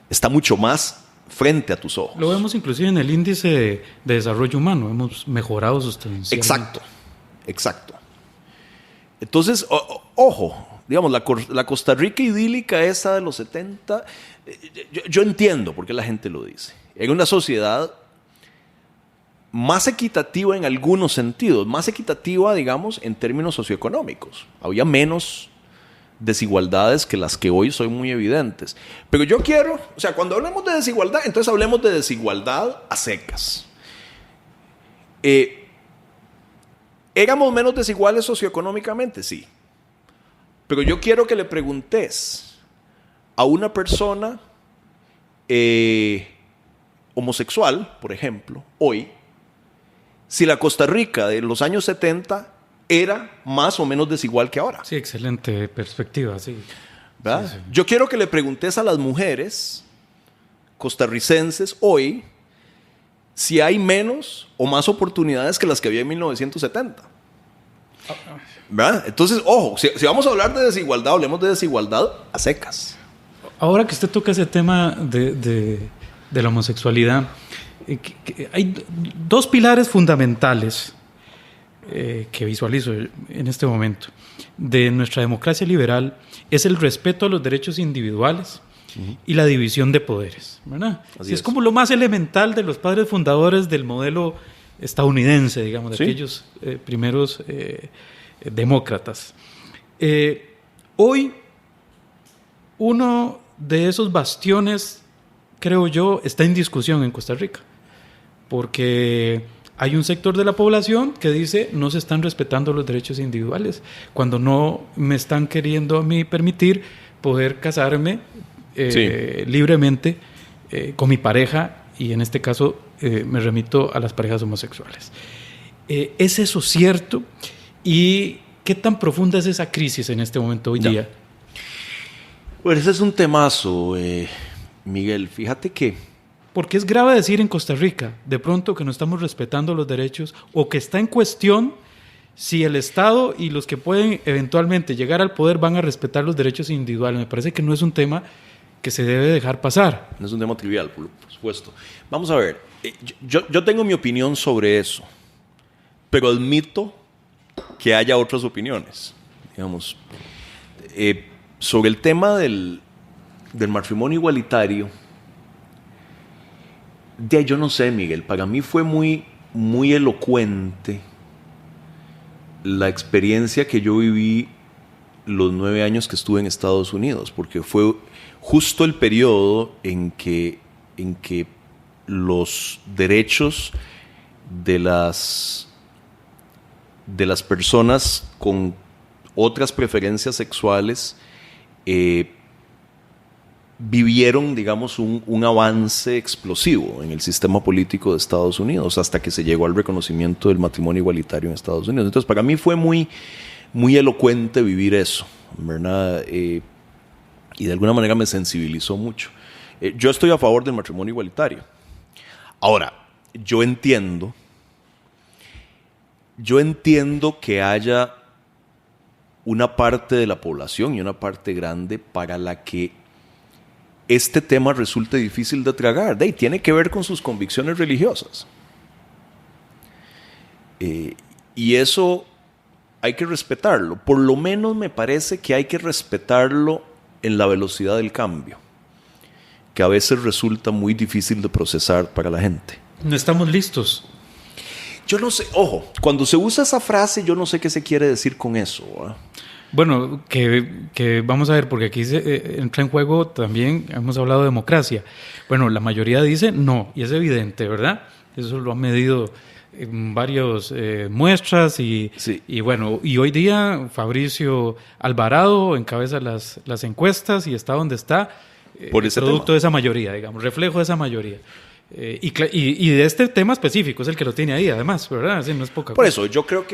Está mucho más frente a tus ojos. Lo vemos inclusive en el índice de desarrollo humano. Hemos mejorado sustancialmente. Exacto, exacto. Entonces, ojo, digamos, la Costa Rica idílica esa de los 70, yo entiendo por qué la gente lo dice. Era una sociedad más equitativa en algunos sentidos, más equitativa, digamos, en términos socioeconómicos. Había menos desigualdades que las que hoy son muy evidentes. Pero yo quiero, o sea, cuando hablemos de desigualdad, entonces hablemos de desigualdad a secas. ¿Éramos menos desiguales socioeconómicamente? Sí. Pero yo quiero que le preguntes a una persona homosexual, por ejemplo, hoy, si la Costa Rica de los años 70 era más o menos desigual que ahora. Sí, excelente perspectiva, sí. ¿Verdad? Sí, sí. Yo quiero que le preguntes a las mujeres costarricenses hoy si hay menos o más oportunidades que las que había en 1970. ¿Verdad? Entonces, ojo, si vamos a hablar de desigualdad, hablemos de desigualdad a secas. Ahora que usted toca ese tema de la homosexualidad, hay dos pilares fundamentales que visualizo en este momento de nuestra democracia liberal. Es el respeto a los derechos individuales y la división de poderes, ¿verdad? Así es como lo más elemental de los padres fundadores del modelo estadounidense, digamos, de ¿sí? Aquellos primeros demócratas. Hoy, uno de esos bastiones, creo yo, está en discusión en Costa Rica, porque hay un sector de la población que dice no se están respetando los derechos individuales, cuando no me están queriendo a mí permitir poder casarme libremente con mi pareja, y en este caso me remito a las parejas homosexuales. ¿Es eso cierto? ¿Y qué tan profunda es esa crisis en este momento hoy día? Pues ese es un temazo, Miguel. Fíjate que... Porque es grave decir en Costa Rica, de pronto, que no estamos respetando los derechos, o que está en cuestión si el Estado y los que pueden eventualmente llegar al poder van a respetar los derechos individuales. Me parece que no es un tema que se debe dejar pasar. No es un tema trivial, por supuesto. Vamos a ver, yo tengo mi opinión sobre eso, pero admito que haya otras opiniones. Digamos, sobre el tema del matrimonio igualitario, yo no sé, Miguel, para mí fue muy, muy elocuente la experiencia que yo viví los 9 años que estuve en Estados Unidos, porque fue justo el periodo en que los derechos de las personas con otras preferencias sexuales vivieron, digamos, un avance explosivo en el sistema político de Estados Unidos hasta que se llegó al reconocimiento del matrimonio igualitario en Estados Unidos. Entonces, para mí fue muy, muy elocuente vivir eso, ¿verdad? Y de alguna manera me sensibilizó mucho. Yo estoy a favor del matrimonio igualitario. Ahora, yo entiendo que haya una parte de la población y una parte grande para la que este tema resulte difícil de tragar. Tiene que ver con sus convicciones religiosas. Y eso hay que respetarlo. Por lo menos me parece que hay que respetarlo en la velocidad del cambio, que a veces resulta muy difícil de procesar para la gente. No estamos listos. Yo no sé, ojo, cuando se usa esa frase, yo no sé qué se quiere decir con eso. Bueno, que vamos a ver, porque aquí entra en juego también, hemos hablado de democracia. Bueno, la mayoría dice no, y es evidente, ¿verdad? Eso lo han medido en varias muestras Sí. y bueno, y hoy día Fabricio Alvarado encabeza las encuestas y está donde está, Por ese producto tema. de esa mayoría, digamos, reflejo de esa mayoría. Y de este tema específico es el que lo tiene ahí, además, ¿verdad? Así no es poca Por cosa. eso, yo creo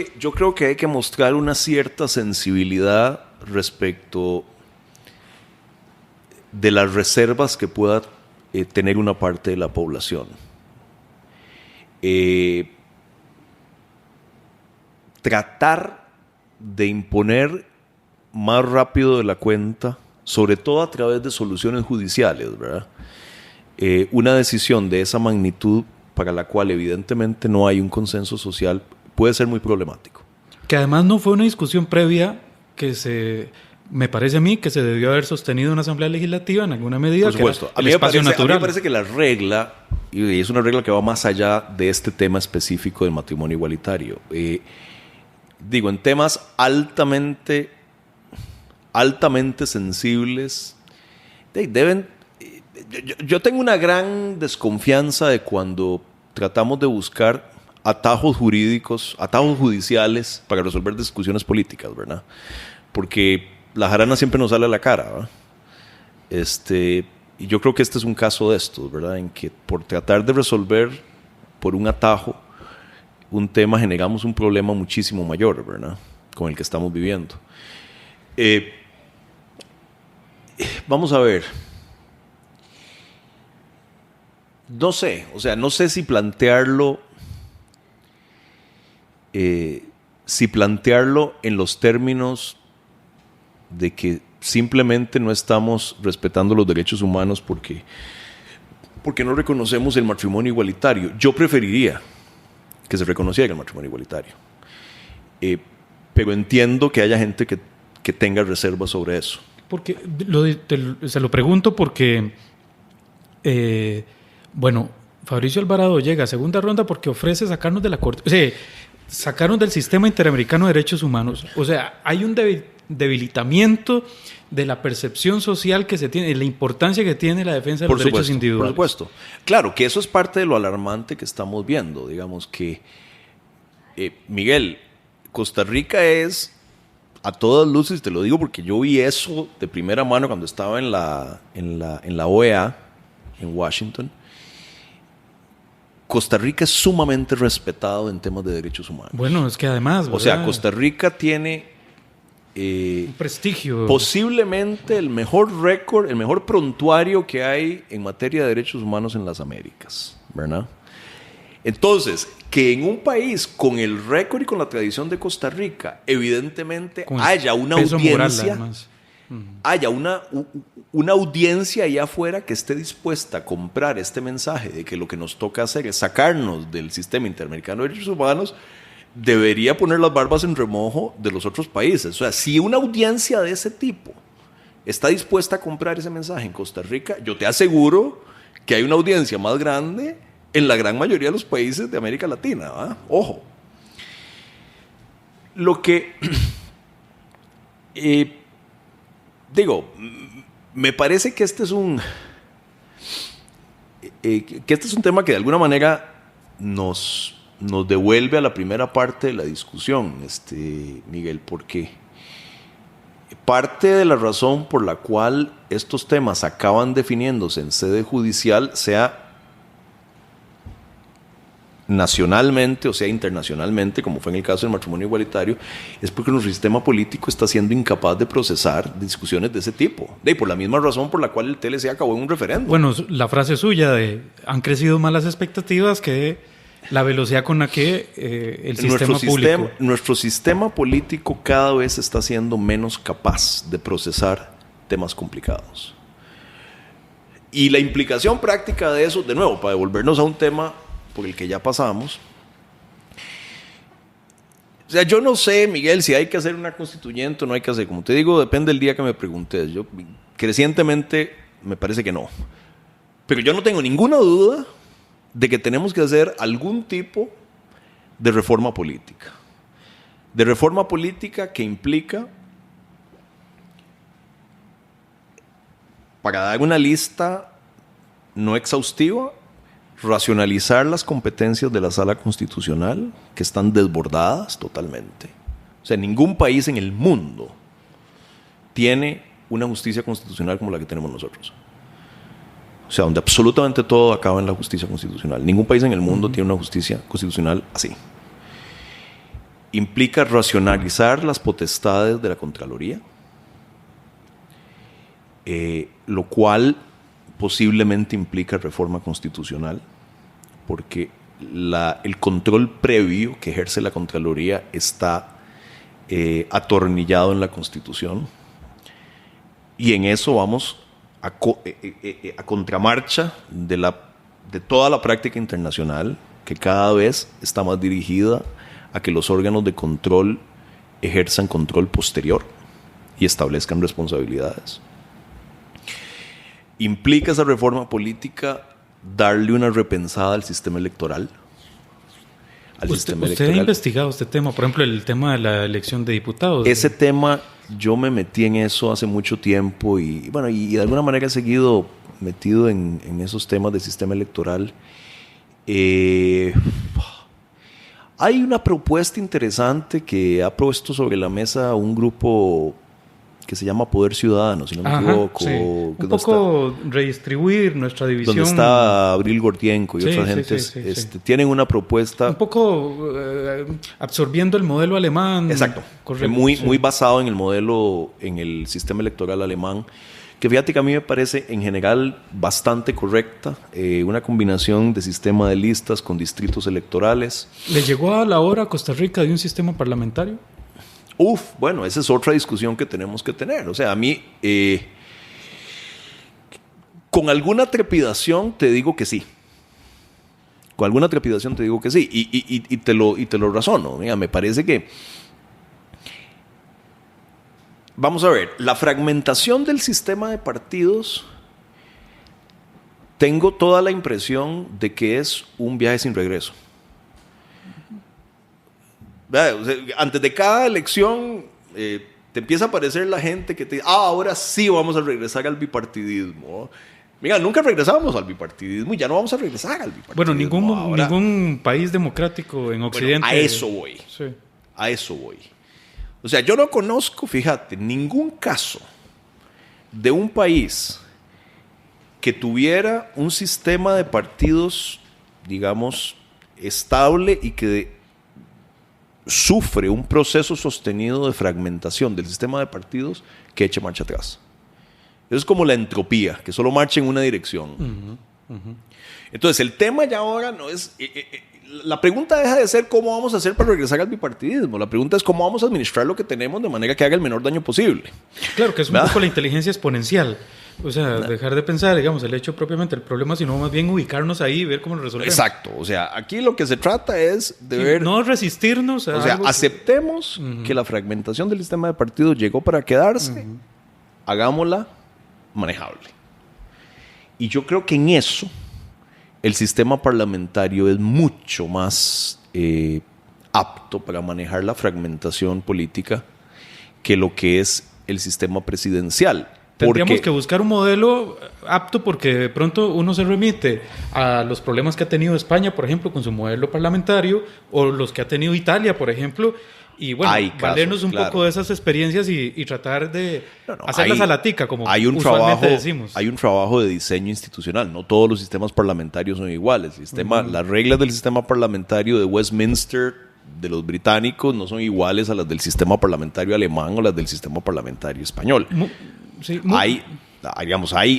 que hay que mostrar una cierta sensibilidad respecto de las reservas que pueda tener una parte de la población. Tratar de imponer más rápido de la cuenta, sobre todo a través de soluciones judiciales, ¿verdad? Una decisión de esa magnitud para la cual evidentemente no hay un consenso social puede ser muy problemático. Que además no fue una discusión previa me parece a mí que se debió haber sostenido en una asamblea legislativa en alguna medida. Por supuesto. Que era el espacio natural. A mí me parece que la regla, y es una regla que va más allá de este tema específico del matrimonio igualitario. En temas altamente sensibles, deben... Yo tengo una gran desconfianza de cuando tratamos de buscar atajos jurídicos, atajos judiciales para resolver discusiones políticas, ¿verdad? Porque la jarana siempre nos sale a la cara, ¿verdad? Y yo creo que este es un caso de estos, ¿verdad? En que por tratar de resolver por un atajo un tema generamos un problema muchísimo mayor, ¿verdad? Con el que estamos viviendo. Vamos a ver. No sé si plantearlo en los términos de que simplemente no estamos respetando los derechos humanos porque no reconocemos el matrimonio igualitario. Yo preferiría que se reconociera el matrimonio igualitario, pero entiendo que haya gente que tenga reservas sobre eso. Porque se lo pregunto porque bueno, Fabricio Alvarado llega a segunda ronda porque ofrece sacarnos de la corte, o sea, sacarnos del sistema interamericano de derechos humanos. O sea, hay un debilitamiento de la percepción social que se tiene, de la importancia que tiene la defensa de los derechos individuales. Por supuesto. Claro, que eso es parte de lo alarmante que estamos viendo. Digamos que, Miguel, Costa Rica es, a todas luces, te lo digo porque yo vi eso de primera mano cuando estaba en la OEA, en Washington. Costa Rica es sumamente respetado en temas de derechos humanos. Bueno, es que además, ¿verdad? O sea, Costa Rica tiene un prestigio. Posiblemente el mejor récord, el mejor prontuario que hay en materia de derechos humanos en las Américas, ¿verdad? Entonces, que en un país con el récord y con la tradición de Costa Rica, evidentemente haya una audiencia, moral, haya una audiencia allá afuera que esté dispuesta a comprar este mensaje de que lo que nos toca hacer es sacarnos del sistema interamericano de derechos humanos, debería poner las barbas en remojo de los otros países. O sea, si una audiencia de ese tipo está dispuesta a comprar ese mensaje en Costa Rica, yo te aseguro que hay una audiencia más grande en la gran mayoría de los países de América Latina, ¿verdad? Ojo. Lo que... me parece que este es un tema que de alguna manera nos devuelve a la primera parte de la discusión, Miguel, porque parte de la razón por la cual estos temas acaban definiéndose en sede judicial, sea nacionalmente o sea internacionalmente, como fue en el caso del matrimonio igualitario, es porque nuestro sistema político está siendo incapaz de procesar discusiones de ese tipo. Por la misma razón por la cual el TLC acabó en un referéndum. Bueno, la frase suya de han crecido más las expectativas que la velocidad con la que el sistema público... Nuestro sistema político cada vez está siendo menos capaz de procesar temas complicados. Y la implicación práctica de eso, de nuevo, para devolvernos a un tema por el que ya pasamos. O sea, yo no sé, Miguel, si hay que hacer una constituyente o no hay que hacer. Como te digo, depende del día que me preguntes. Yo, crecientemente, me parece que no. Pero yo no tengo ninguna duda de que tenemos que hacer algún tipo de reforma política. De reforma política que implica, para dar una lista no exhaustiva, racionalizar las competencias de la Sala Constitucional, que están desbordadas totalmente. O sea, ningún país en el mundo tiene una justicia constitucional como la que tenemos nosotros. O sea, donde absolutamente todo acaba en la justicia constitucional. Ningún país en el mundo tiene una justicia constitucional así. Implica racionalizar las potestades de la Contraloría, lo cual posiblemente implica reforma constitucional, porque el control previo que ejerce la Contraloría está atornillado en la Constitución, y en eso vamos a contramarcha de toda la práctica internacional, que cada vez está más dirigida a que los órganos de control ejerzan control posterior y establezcan responsabilidades. ¿Implica esa reforma política darle una repensada al sistema electoral? ¿Usted ha investigado este tema? Por ejemplo, el tema de la elección de diputados. Ese tema, yo me metí en eso hace mucho tiempo y de alguna manera he seguido metido en esos temas del sistema electoral. Hay una propuesta interesante que ha puesto sobre la mesa un grupo que se llama Poder Ciudadano, si no me equivoco. Sí. Un poco redistribuir nuestra división. Donde está Abril Gordienko y otras gentes. Tienen una propuesta... Un poco absorbiendo el modelo alemán. Exacto. Correcto, muy basado en el modelo, en el sistema electoral alemán, que fíjate que a mí me parece en general bastante correcta. Una combinación de sistema de listas con distritos electorales. ¿Le llegó a la hora a Costa Rica de un sistema parlamentario? Bueno, esa es otra discusión que tenemos que tener. O sea, a mí, con alguna trepidación te digo que sí. Con alguna trepidación te digo que sí. Y te lo razono. Mira, me parece que... Vamos a ver, la fragmentación del sistema de partidos, tengo toda la impresión de que es un viaje sin regreso. O sea, antes de cada elección te empieza a aparecer la gente que te dice, ahora sí vamos a regresar al bipartidismo. Mira, nunca regresamos al bipartidismo y ya no vamos a regresar al bipartidismo. Bueno, ningún país democrático en Occidente... Bueno, a eso voy. Sí. A eso voy. O sea, yo no conozco, fíjate, ningún caso de un país que tuviera un sistema de partidos, digamos, estable y que sufre un proceso sostenido de fragmentación del sistema de partidos que eche marcha atrás. Eso es como la entropía, que solo marcha en una dirección. Entonces, el tema ya ahora no es... la pregunta deja de ser cómo vamos a hacer para regresar al bipartidismo. La pregunta es cómo vamos a administrar lo que tenemos de manera que haga el menor daño posible. Claro, que es un poco la inteligencia exponencial. O sea, dejar de pensar, digamos, el hecho propiamente del problema, sino más bien ubicarnos ahí y ver cómo lo resolvemos. Exacto. O sea, aquí lo que se trata es de ver... No resistirnos a... O sea, aceptemos que la fragmentación del sistema de partidos llegó para quedarse. Hagámosla manejable. Y yo creo que en eso el sistema parlamentario es mucho más apto para manejar la fragmentación política que lo que es el sistema presidencial. Tendríamos que buscar un modelo apto porque de pronto uno se remite a los problemas que ha tenido España, por ejemplo, con su modelo parlamentario, o los que ha tenido Italia, por ejemplo, y bueno, valernos un poco de esas experiencias y tratar de hacerlas a la tica, como usualmente decimos. Hay un trabajo de diseño institucional. No todos los sistemas parlamentarios son iguales. Las reglas del sistema parlamentario de Westminster, de los británicos, no son iguales a las del sistema parlamentario alemán o las del sistema parlamentario español.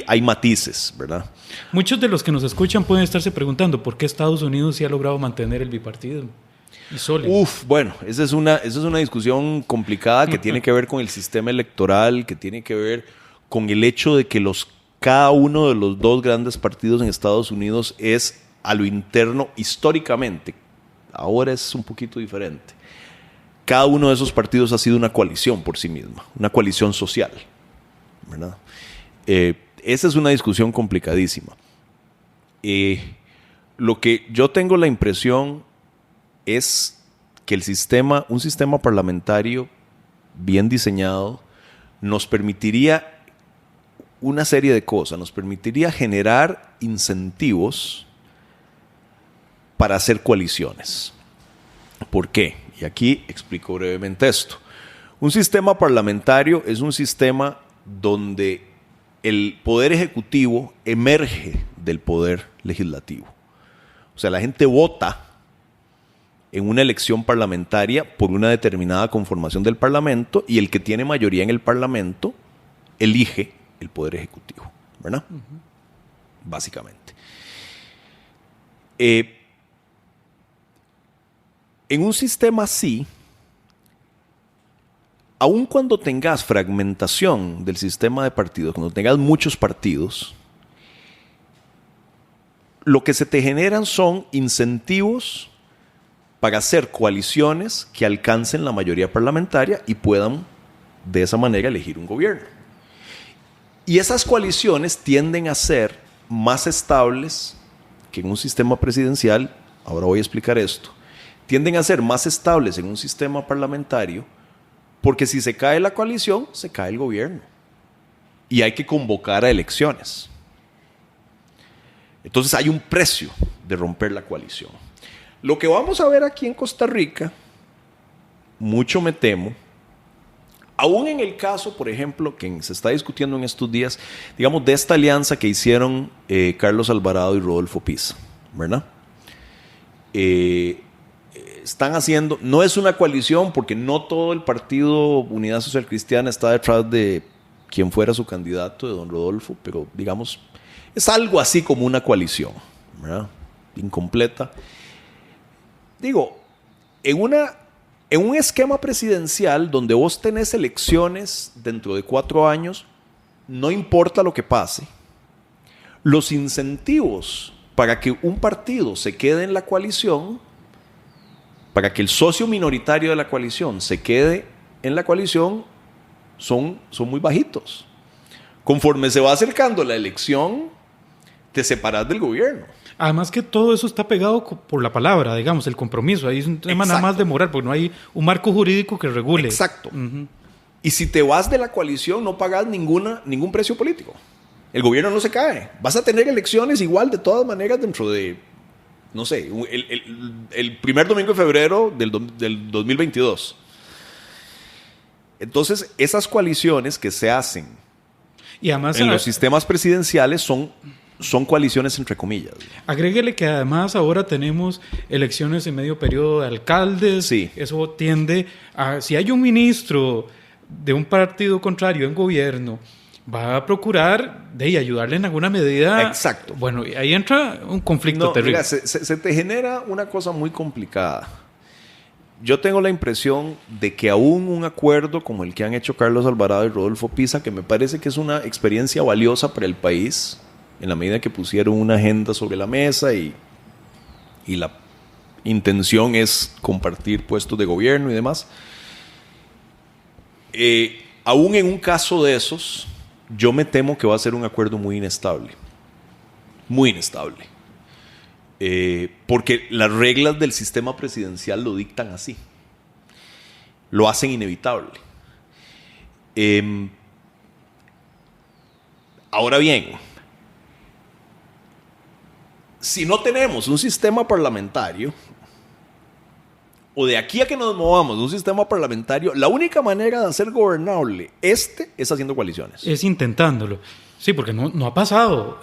Hay matices, ¿verdad? Muchos de los que nos escuchan pueden estarse preguntando por qué Estados Unidos sí ha logrado mantener el bipartidismo. Bueno, esa es una discusión complicada que tiene que ver con el sistema electoral, que tiene que ver con el hecho de que cada uno de los dos grandes partidos en Estados Unidos es a lo interno históricamente. Ahora es un poquito diferente. Cada uno de esos partidos ha sido una coalición por sí misma, una coalición social, ¿verdad? Esa es una discusión complicadísima. Lo que yo tengo la impresión es que un sistema parlamentario bien diseñado nos permitiría una serie de cosas. Nos permitiría generar incentivos para hacer coaliciones. ¿Por qué? Y aquí explico brevemente esto. Un sistema parlamentario es un sistema donde el poder ejecutivo emerge del poder legislativo. O sea, la gente vota en una elección parlamentaria por una determinada conformación del Parlamento y el que tiene mayoría en el Parlamento elige el poder ejecutivo, ¿verdad? Básicamente. En un sistema así, aun cuando tengas fragmentación del sistema de partidos, cuando tengas muchos partidos, lo que se te generan son incentivos para hacer coaliciones que alcancen la mayoría parlamentaria y puedan de esa manera elegir un gobierno. Y esas coaliciones tienden a ser más estables que en un sistema presidencial. Ahora voy a explicar esto. Tienden a ser más estables en un sistema parlamentario porque si se cae la coalición, se cae el gobierno. Y hay que convocar a elecciones. Entonces hay un precio de romper la coalición. Lo que vamos a ver aquí en Costa Rica, mucho me temo, aún en el caso, por ejemplo, que se está discutiendo en estos días, digamos, de esta alianza que hicieron Carlos Alvarado y Rodolfo Pisa, ¿verdad? Están haciendo, no es una coalición porque no todo el partido Unidad Social Cristiana está detrás de quien fuera su candidato, de don Rodolfo, pero digamos, es algo así como una coalición, ¿verdad? Incompleta. Digo, en un esquema presidencial donde vos tenés elecciones dentro de 4 años, no importa lo que pase, los incentivos para que un partido se quede en la coalición, para que el socio minoritario de la coalición se quede en la coalición, son muy bajitos. Conforme se va acercando la elección, te separas del gobierno. Además que todo eso está pegado por la palabra, digamos, el compromiso. Ahí es un tema nada más de moral, porque no hay un marco jurídico que regule. Exacto. Y si te vas de la coalición, no pagas ningún precio político. El gobierno no se cae. Vas a tener elecciones igual de todas maneras dentro de, no sé, el primer domingo de febrero del 2022. Entonces, esas coaliciones que se hacen y además, en los sistemas presidenciales son coaliciones entre comillas. Agréguele que además ahora tenemos elecciones en medio periodo de alcaldes. Sí. Eso tiende a, si hay un ministro de un partido contrario en gobierno, va a procurar ayudarle en alguna medida. Exacto. Bueno, ahí entra un conflicto terrible. Mira, se te genera una cosa muy complicada. Yo tengo la impresión de que aún un acuerdo como el que han hecho Carlos Alvarado y Rodolfo Pisa, que me parece que es una experiencia valiosa para el país, en la medida que pusieron una agenda sobre la mesa y la intención es compartir puestos de gobierno y demás. Aún en un caso de esos, yo me temo que va a ser un acuerdo muy inestable. Muy inestable. Porque las reglas del sistema presidencial lo dictan así. Lo hacen inevitable. Ahora bien, si no tenemos un sistema parlamentario, o de aquí a que nos movamos un sistema parlamentario, la única manera de hacer gobernable es haciendo coaliciones. Es intentándolo. Sí, porque no ha pasado.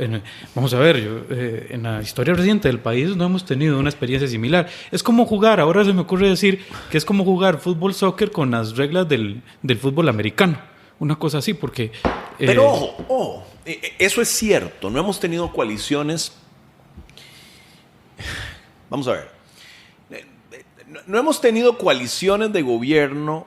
Vamos a ver, en la historia reciente del país no hemos tenido una experiencia similar. Es como jugar, ahora se me ocurre decir que es como jugar fútbol, soccer con las reglas del fútbol americano. Una cosa así, porque... Pero ojo, eso es cierto. No hemos tenido coaliciones... Vamos a ver. No hemos tenido coaliciones de gobierno,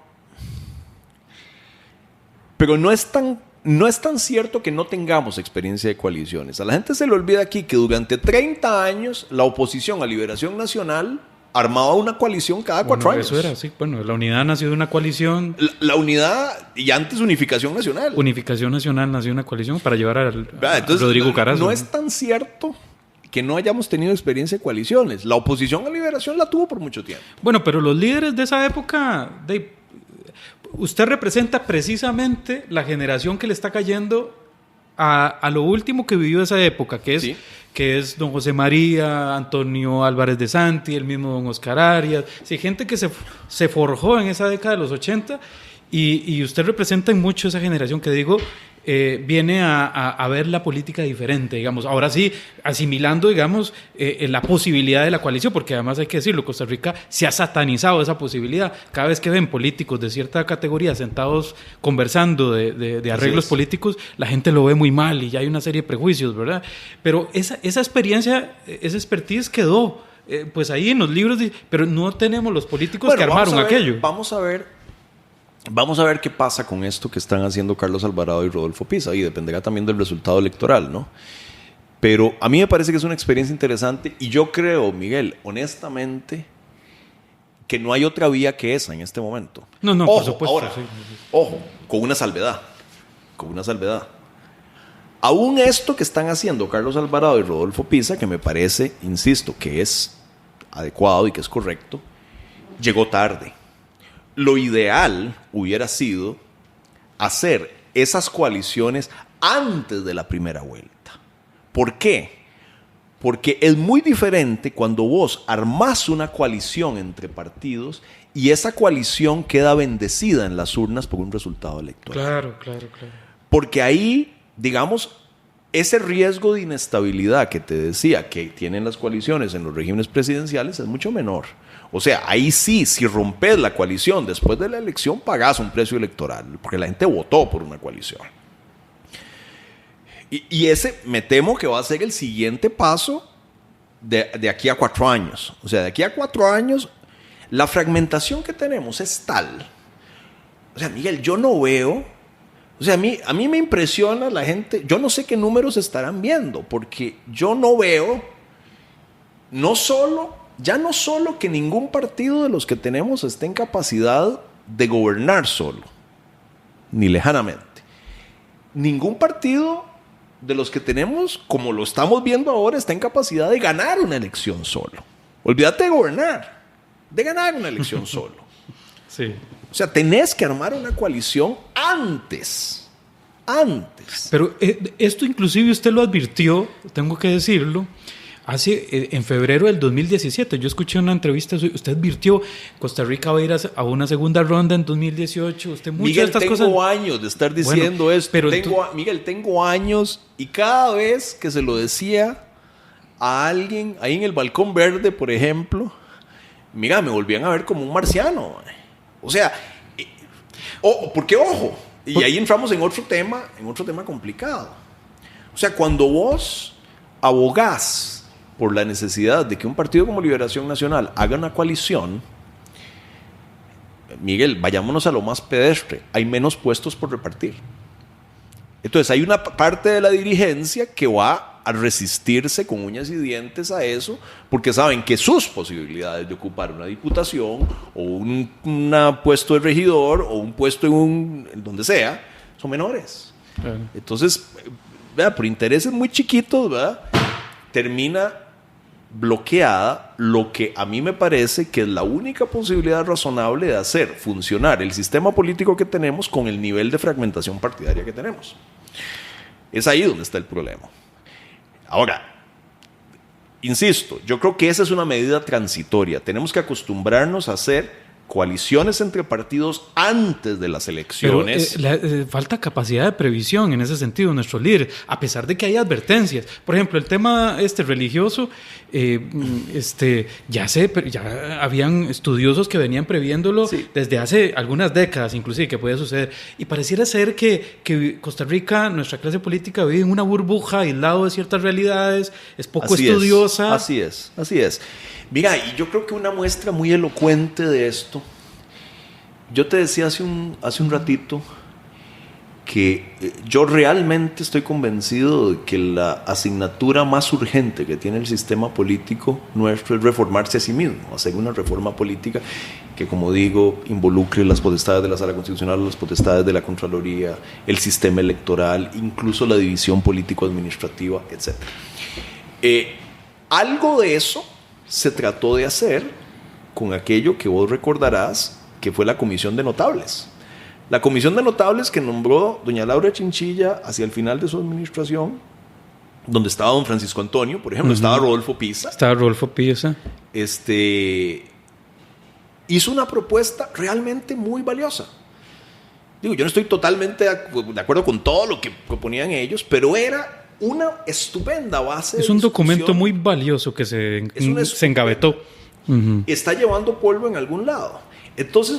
pero no es tan cierto que no tengamos experiencia de coaliciones. A la gente se le olvida aquí que durante 30 años la oposición a Liberación Nacional armaba una coalición cada 4 años. Eso era, sí. Bueno, la unidad nació de una coalición. La unidad y antes Unificación Nacional. Unificación Nacional nació de una coalición para llevar a Rodrigo Carazo. No es tan cierto que no hayamos tenido experiencia de coaliciones. La oposición a Liberación la tuvo por mucho tiempo. Bueno, pero los líderes de esa época, usted representa precisamente la generación que le está cayendo a lo último que vivió esa época, que es don José María, Antonio Álvarez de Santi, el mismo don Oscar Arias, gente que se forjó en esa década de los 80 y usted representa en mucho esa generación que viene a ver la política diferente, digamos. Ahora sí, asimilando, digamos, la posibilidad de la coalición, porque además hay que decirlo, Costa Rica se ha satanizado esa posibilidad. Cada vez que ven políticos de cierta categoría sentados conversando de arreglos políticos, la gente lo ve muy mal y ya hay una serie de prejuicios, ¿verdad? Pero esa experiencia, esa expertise quedó pues ahí en los libros, pero no tenemos los políticos que armaron aquello. Vamos a ver qué pasa con esto que están haciendo Carlos Alvarado y Rodolfo Pisa, y dependerá también del resultado electoral, ¿no? Pero a mí me parece que es una experiencia interesante y yo creo, Miguel, honestamente, que no hay otra vía que esa en este momento. No, ojo, por supuesto. Ahora, ojo, con una salvedad. Aún esto que están haciendo Carlos Alvarado y Rodolfo Pisa, que me parece, insisto, que es adecuado y que es correcto, llegó tarde. Lo ideal hubiera sido hacer esas coaliciones antes de la primera vuelta. ¿Por qué? Porque es muy diferente cuando vos armás una coalición entre partidos y esa coalición queda bendecida en las urnas por un resultado electoral. Claro. Porque ahí, digamos, ese riesgo de inestabilidad que te decía que tienen las coaliciones en los regímenes presidenciales es mucho menor. O sea, ahí sí, si rompes la coalición después de la elección, pagás un precio electoral, porque la gente votó por una coalición. Y ese, me temo que va a ser el siguiente paso de aquí a 4 años. O sea, de aquí a 4 años, la fragmentación que tenemos es tal. O sea, Miguel, yo no veo... O sea, a mí me impresiona la gente. Yo no sé qué números estarán viendo, porque yo no veo, ya no solo que ningún partido de los que tenemos esté en capacidad de gobernar solo, ni lejanamente. Ningún partido de los que tenemos, como lo estamos viendo ahora, está en capacidad de ganar una elección solo. Olvídate de gobernar, de ganar una elección solo. Sí. O sea, tenés que armar una coalición antes. Pero esto inclusive usted lo advirtió, tengo que decirlo, en febrero del 2017. Yo escuché una entrevista, usted advirtió, Costa Rica va a ir a una segunda ronda en 2018. Usted Miguel, tengo años de estar diciendo esto. Pero Miguel, tengo años y cada vez que se lo decía a alguien, ahí en el Balcón Verde, por ejemplo, mira, me volvían a ver como un marciano. O sea, porque ojo, y ahí entramos en otro tema complicado. O sea, cuando vos abogás por la necesidad de que un partido como Liberación Nacional haga una coalición, Miguel, vayámonos a lo más pedestre, hay menos puestos por repartir. Entonces hay una parte de la dirigencia que va a resistirse con uñas y dientes a eso, porque saben que sus posibilidades de ocupar una diputación o un puesto de regidor o un puesto en donde sea son menores. Entonces, ¿verdad? Por intereses muy chiquitos, ¿verdad? Termina bloqueada lo que a mí me parece que es la única posibilidad razonable de hacer funcionar el sistema político que tenemos con el nivel de fragmentación partidaria que tenemos. Es ahí donde está el problema. Ahora, insisto, yo creo que esa es una medida transitoria. Tenemos que acostumbrarnos a hacer coaliciones entre partidos antes de las elecciones. Pero falta capacidad de previsión en ese sentido, nuestros líderes, a pesar de que hay advertencias. Por ejemplo, el tema religioso, ya habían estudiosos que venían previéndolo desde hace algunas décadas, inclusive, que podía suceder. Y pareciera ser que Costa Rica, nuestra clase política, vive en una burbuja, aislado de ciertas realidades, es poco estudiosa. Así es. Mira, y yo creo que una muestra muy elocuente de esto, yo te decía hace un ratito que yo realmente estoy convencido de que la asignatura más urgente que tiene el sistema político nuestro es reformarse a sí mismo, hacer una reforma política que, como digo, involucre las potestades de la Sala Constitucional, las potestades de la Contraloría, el sistema electoral, incluso la división político-administrativa, etc. Algo de eso se trató de hacer con aquello que vos recordarás que fue la Comisión de Notables. La Comisión de Notables que nombró doña Laura Chinchilla hacia el final de su administración, donde estaba don Francisco Antonio, por ejemplo, estaba Rodolfo Pisa. Estaba Rodolfo Pisa. Hizo una propuesta realmente muy valiosa. Digo, yo no estoy totalmente de acuerdo con todo lo que proponían ellos, pero era una estupenda base. Es un documento muy valioso que se engavetó. Está llevando polvo en algún lado. Entonces,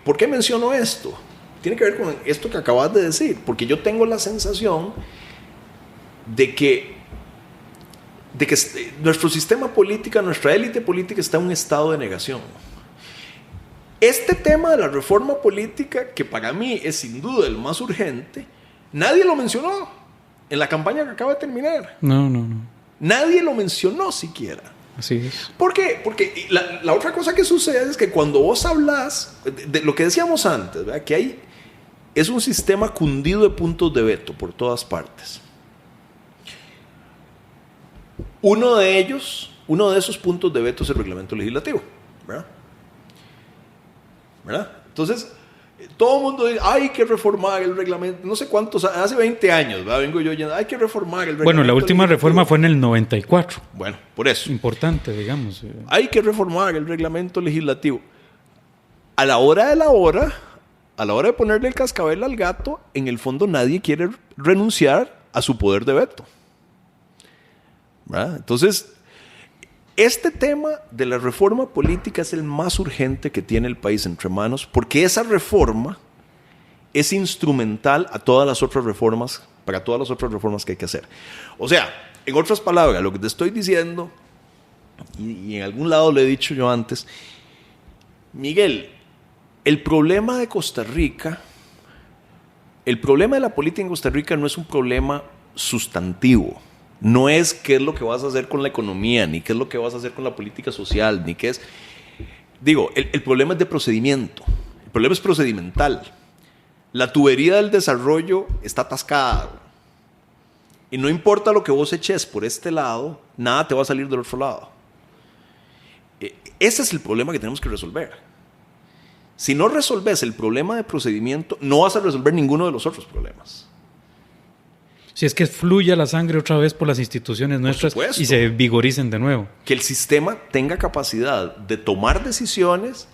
¿por qué menciono esto? Tiene que ver con esto que acabas de decir, porque yo tengo la sensación de que nuestro sistema político, nuestra élite política está en un estado de negación. Este tema de la reforma política, que para mí es sin duda el más urgente, nadie lo mencionó en la campaña que acaba de terminar. No. Nadie lo mencionó siquiera. Así es. ¿Por qué? Porque la otra cosa que sucede es que cuando vos hablas de lo que decíamos antes, ¿verdad? Que es un sistema cundido de puntos de veto por todas partes. Uno de esos puntos de veto es el reglamento legislativo, ¿verdad? Entonces, todo el mundo dice, hay que reformar el reglamento, no sé cuántos, hace 20 años, ¿verdad? Vengo yo yendo, hay que reformar el reglamento. Bueno, la última reforma fue en el 94. Bueno, por eso. Importante, digamos. Hay que reformar el reglamento legislativo. A la hora de ponerle el cascabel al gato, en el fondo nadie quiere renunciar a su poder de veto, ¿verdad? Entonces, este tema de la reforma política es el más urgente que tiene el país entre manos, porque esa reforma es instrumental para todas las otras reformas que hay que hacer. O sea, en otras palabras, lo que te estoy diciendo, y en algún lado lo he dicho yo antes, Miguel, el problema de Costa Rica, el problema de la política en Costa Rica no es un problema sustantivo. No es qué es lo que vas a hacer con la economía, ni qué es lo que vas a hacer con la política social, ni qué es... Digo, el problema es de procedimiento. El problema es procedimental. La tubería del desarrollo está atascada. Y no importa lo que vos eches por este lado, nada te va a salir del otro lado. Ese es el problema que tenemos que resolver. Si no resolves el problema de procedimiento, no vas a resolver ninguno de los otros problemas. Si es que fluya la sangre otra vez por las instituciones nuestras y se vigoricen de nuevo. Que el sistema tenga capacidad de tomar decisiones,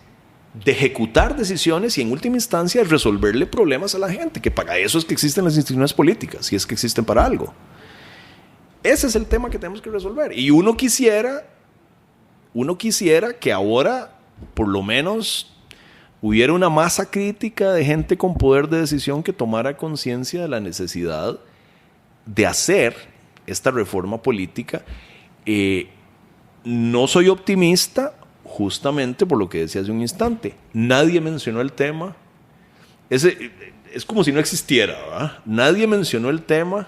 de ejecutar decisiones y en última instancia resolverle problemas a la gente, que para eso es que existen las instituciones políticas, si es que existen para algo. Ese es el tema que tenemos que resolver. Y uno quisiera que ahora, por lo menos, hubiera una masa crítica de gente con poder de decisión que tomara conciencia de la necesidad de hacer esta reforma política. No soy optimista justamente por lo que decía hace un instante. Nadie mencionó el tema. Es como si no existiera, ¿verdad? Nadie mencionó el tema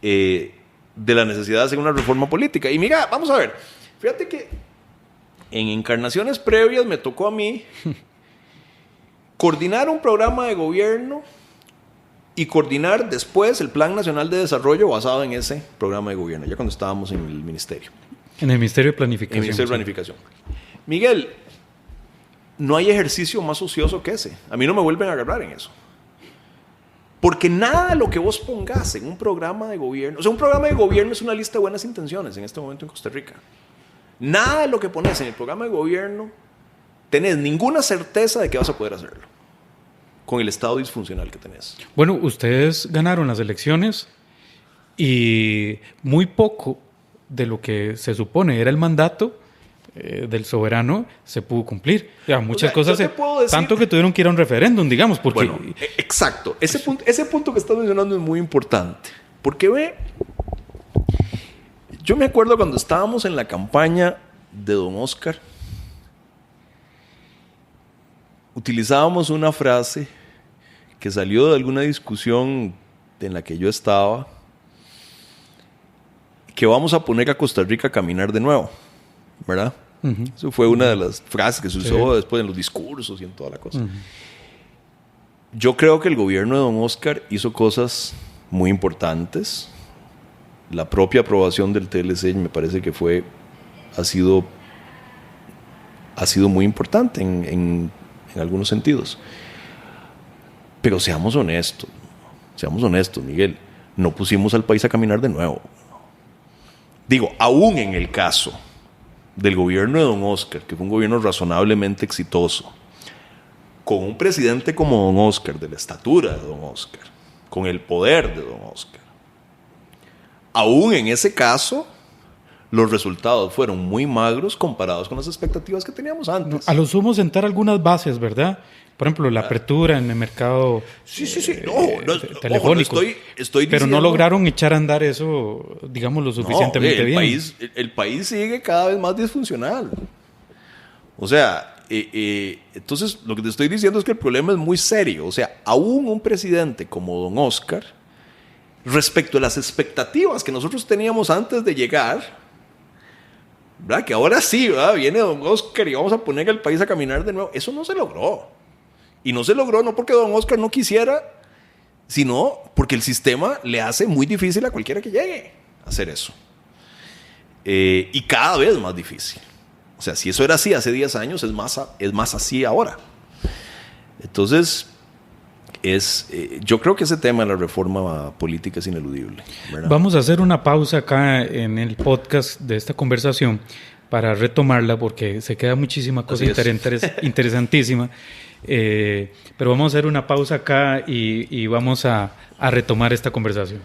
de la necesidad de hacer una reforma política. Y mira, vamos a ver, fíjate que en encarnaciones previas me tocó a mí coordinar un programa de gobierno y coordinar después el Plan Nacional de Desarrollo basado en ese programa de gobierno, ya cuando estábamos en el ministerio. En el Ministerio de Planificación. En el Ministerio de Planificación. Miguel, no hay ejercicio más ocioso que ese. A mí no me vuelven a agarrar en eso. Porque nada de lo que vos pongas en un programa de gobierno, o sea, un programa de gobierno es una lista de buenas intenciones en este momento en Costa Rica. Nada de lo que pones en el programa de gobierno tenés ninguna certeza de que vas a poder hacerlo con el estado disfuncional que tenés. Bueno, ustedes ganaron las elecciones y muy poco de lo que se supone era el mandato del soberano se pudo cumplir. Ya, muchas cosas, tanto que tuvieron que ir a un referéndum, digamos. Porque... Bueno, exacto. Ese punto que estás mencionando es muy importante. Porque ve, yo me acuerdo cuando estábamos en la campaña de don Oscar, utilizábamos una frase que salió de alguna discusión en la que yo estaba, que vamos a poner a Costa Rica a caminar de nuevo, ¿verdad? Uh-huh. Eso fue una de las frases que se usó después en los discursos y en toda la cosa. Uh-huh. Yo creo que el gobierno de don Oscar hizo cosas muy importantes. la propia aprobación del TLC me parece que ha sido muy importante en algunos sentidos. Pero seamos honestos, Miguel, no pusimos al país a caminar de nuevo. Digo, aún en el caso del gobierno de don Oscar, que fue un gobierno razonablemente exitoso, con un presidente como don Oscar, de la estatura de don Oscar, con el poder de don Oscar, aún en ese caso, los resultados fueron muy magros comparados con las expectativas que teníamos antes. A lo sumo sentar algunas bases, ¿verdad? Por ejemplo, la apertura en el mercado telefónico. Ojo, estoy pero diciendo, no lograron echar a andar eso, digamos, lo suficientemente bien. El país sigue cada vez más disfuncional. O sea, entonces lo que te estoy diciendo es que el problema es muy serio. O sea, aún un presidente como don Oscar, respecto a las expectativas que nosotros teníamos antes de llegar, ¿verdad? Que ahora sí, ¿verdad? Viene don Oscar y vamos a poner al país a caminar de nuevo. Eso no se logró. Y no se logró no porque don Oscar no quisiera, sino porque el sistema le hace muy difícil a cualquiera que llegue a hacer eso. Y cada vez más difícil. O sea, si eso era así hace 10 años, es más así ahora. Entonces, yo creo que ese tema de la reforma política es ineludible, ¿verdad? Vamos a hacer una pausa acá en el podcast de esta conversación para retomarla porque se queda muchísima cosa interesantísima. Pero vamos a hacer una pausa acá y vamos a retomar esta conversación.